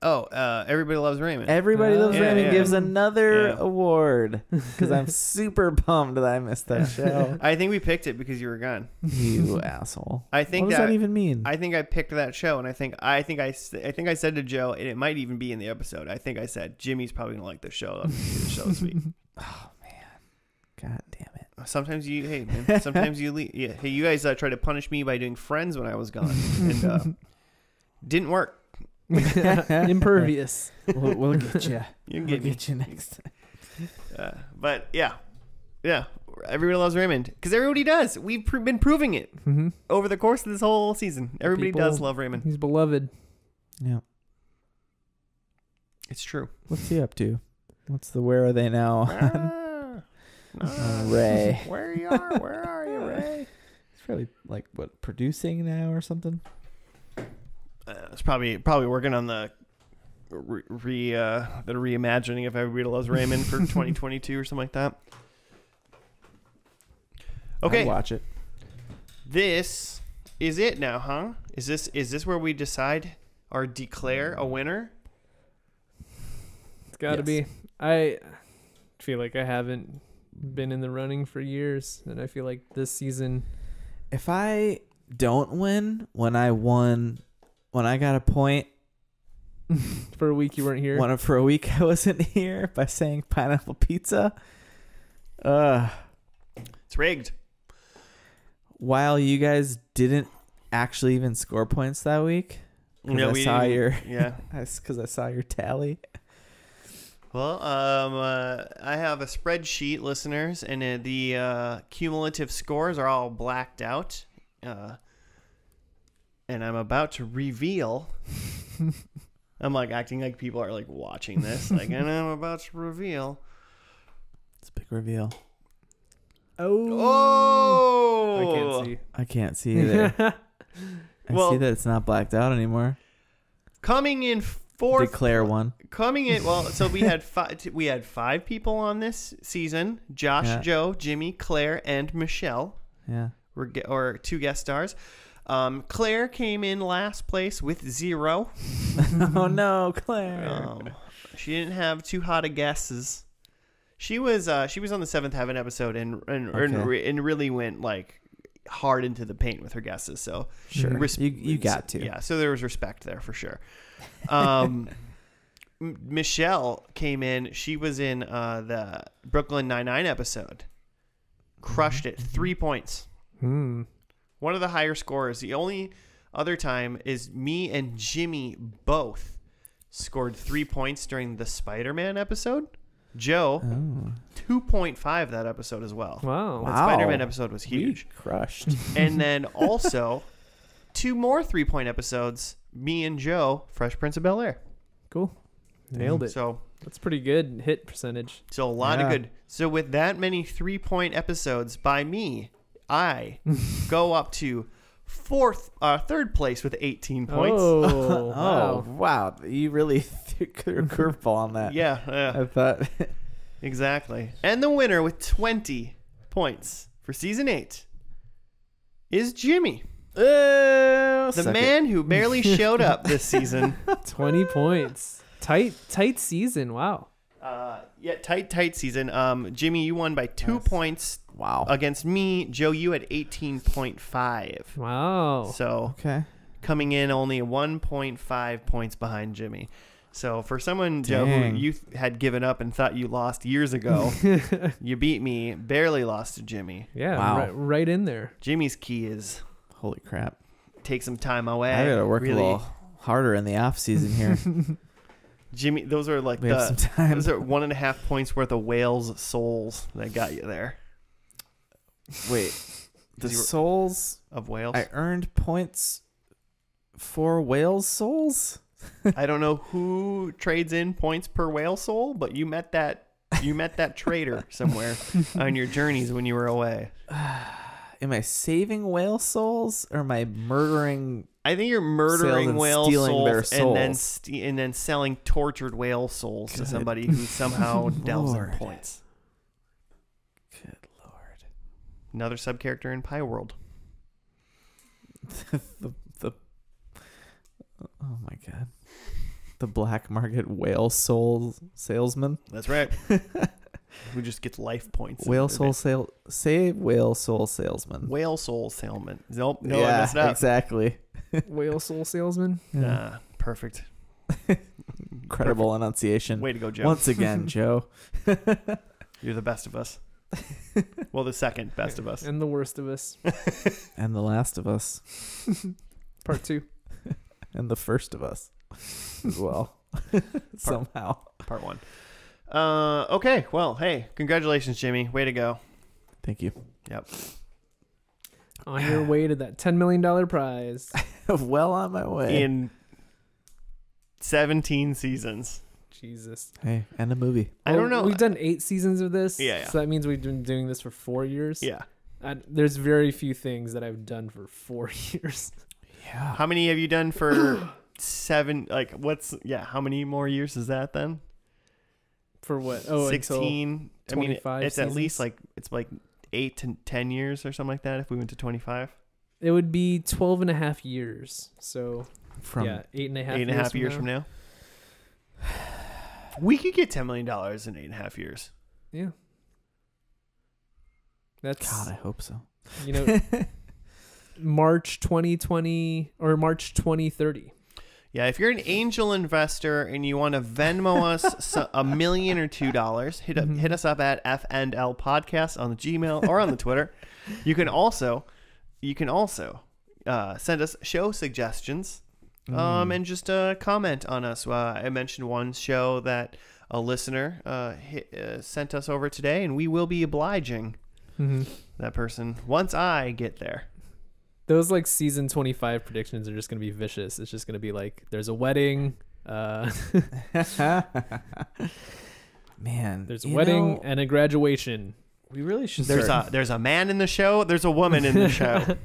Oh, Everybody Loves Raymond. Everybody Loves Yeah, Raymond yeah. gives another Yeah. award because I'm super bummed that I missed that show. I think we picked it because you were gone. You asshole. I think what does that even mean? I think I picked that show, and I think I said to Joe, and it might even be in the episode. I think I said Jimmy's probably gonna like the show. I'm gonna do the show this week. Oh man, god damn it! Sometimes you, hey man, sometimes you leave. Yeah, hey, you guys tried to punish me by doing Friends when I was gone, and didn't work. Impervious. We'll get you. You can We'll get me. get you next time. But yeah, everybody loves Raymond because everybody does. We've been proving it over the course of this whole season. Everybody People- does love Raymond. He's beloved. Yeah. It's true. What's he up to? What's the where are they now? Ray. Where are you, Ray? He's probably like what, producing now or something. It's probably working on the reimagining of Everybody Loves Raymond for 2022 or something like that. Okay, I'd watch it. this is it now, huh? Is this where we decide or declare a winner? It's got to Yes. be. I feel like I haven't been in the running for years, and I feel like this season. If I don't win when I got a point For a week you weren't here. for a week I wasn't here by saying pineapple pizza. It's rigged. While you guys didn't actually even score points that week, No, I saw your yeah. because I saw your tally. Well, I have a spreadsheet, listeners, and the cumulative scores are all blacked out. And I'm about to reveal. I'm like acting like people are like watching this, like, and I'm about to reveal. It's a big reveal. Oh, I can't see. I can't see either. I Well- see that it's not blacked out anymore. Coming in fourth. Declare one. Coming in, well, so we had five people on this season: Josh, Yeah. Joe, Jimmy, Claire, and Michelle. Yeah. Or two guest stars. Claire came in last place with 0. Oh no, Claire. She didn't have too hot of guesses. She was on the Seventh Heaven episode and really went like hard into the paint with her guesses. So Sure. You got to. Yeah, so there was respect there for sure. Michelle came in. She was in the Brooklyn Nine-Nine episode. Crushed it. 3 points. One of the higher scorers. The only other time is me and Jimmy both scored 3 points during the Spider-Man episode. Joe, 2.5 that episode as well. Wow. That Spider-Man episode was huge. We crushed. And then also 2 more 3-point episodes. Me and Joe, Fresh Prince of Bel-Air. Cool. Nailed it. So That's pretty good hit percentage. a lot of Yeah. good. So with that many 3-point episodes by me, I go up to third place with 18 points. Oh, Oh, wow. wow. You really threw a curveball on that. Yeah, I thought. exactly. And the winner with 20 points for season 8 is Jimmy, the man who barely showed up this season. 20 points. Tight season. Wow. Yeah, tight season. Jimmy, you won by 2 points Wow. against me. Joe, you had 18.5. Wow. So Okay. coming in only 1.5 points behind Jimmy. So for someone, Joe, who Dang. you had given up and thought you lost years ago, you beat me, barely lost to Jimmy. Yeah. Wow. Right in there. Jimmy's key is Holy crap. take some time away. I gotta work Really, a little harder in the off season here. Jimmy, those are like We have some time. those are 1.5 points worth of whales souls that got you there. Wait. The You were- souls. Of whales. I earned points for whales souls. I don't know who trades in points per whale soul, but you met that You met that traitor somewhere on your journeys when you were away. Am I saving whale souls or am I murdering? I think you're murdering whale stealing their souls and then selling tortured whale souls to somebody who somehow delves in points. Good Lord. Another sub-character in Pie World. the oh my God. The black market whale soul salesman. That's right. Who just gets life points. Whale soul save whale soul salesman. Whale soul salesman. Nope. No, yeah, I messed up. Exactly. Whale soul salesman. Perfect. Incredible enunciation. Way to go, Joe. Once again, Joe. You're the best of us. Well, the second best of us. And the worst of us. And the last of us. Part 2. And the first of us as well. Somehow. Part 1. Okay. Well, hey, congratulations, Jimmy. Way to go. Thank you. Yep. On your way to that $10 million prize. Well on my way. In 17 seasons. Jesus. Hey, and a movie. I don't know. We've done 8 seasons of this. Yeah. So that means we've been doing this for 4 years. Yeah. There's very few things that I've done for 4 years. Yeah. How many have you done for 7? Like, how many more years is that then? For what? Oh, 16. I mean, 25 it's at least seasons? it's like 8 to 10 years or something like that if we went to 25. It would be 12 and a half years. So, From 8.5 years from now. We could get $10 million in 8.5 years. Yeah. That's, God, I hope so. March 2020 or March 2030. Yeah, if you're an angel investor and you want to Venmo us $1 million or $2, hit us up at FNL Podcast on the Gmail or on the Twitter. You can also send us show suggestions and just comment on us. I mentioned one show that a listener sent us over today, and we will be obliging that person once I get there. Those like season 25 predictions are just going to be vicious. It's just going to be like, there's a wedding. Man, there's a wedding and a graduation. We really should. There's a man in the show. There's a woman in the show.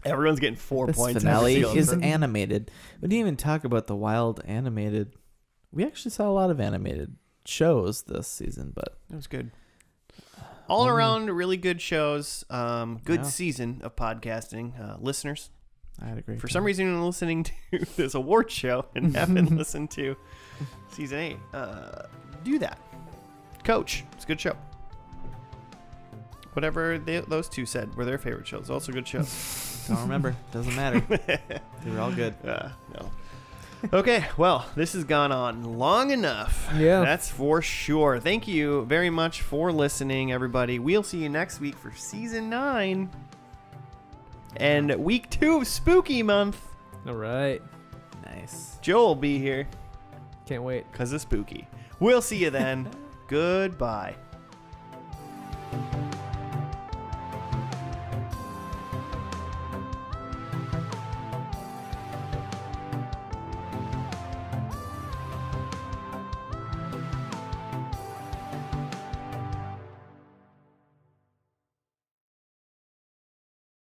Everyone's getting 4 This points. finale is animated. We didn't even talk about the wild animated. We actually saw a lot of animated shows this season, but it was good. All around, really good shows. Good season of podcasting. Listeners, I had a great for time. some reason, you're listening to this award show and haven't listened to season 8. Do that. Coach, it's a good show. Whatever those two said were their favorite shows. Also good shows. Don't remember. Doesn't matter. They were all good. No. Okay, well, this has gone on long enough. Yeah. That's for sure. Thank you very much for listening, everybody. We'll see you next week for season 9 and week 2 of Spooky Month. All right. Nice. Joel will be here Can't wait. because of Spooky. We'll see you then. Goodbye.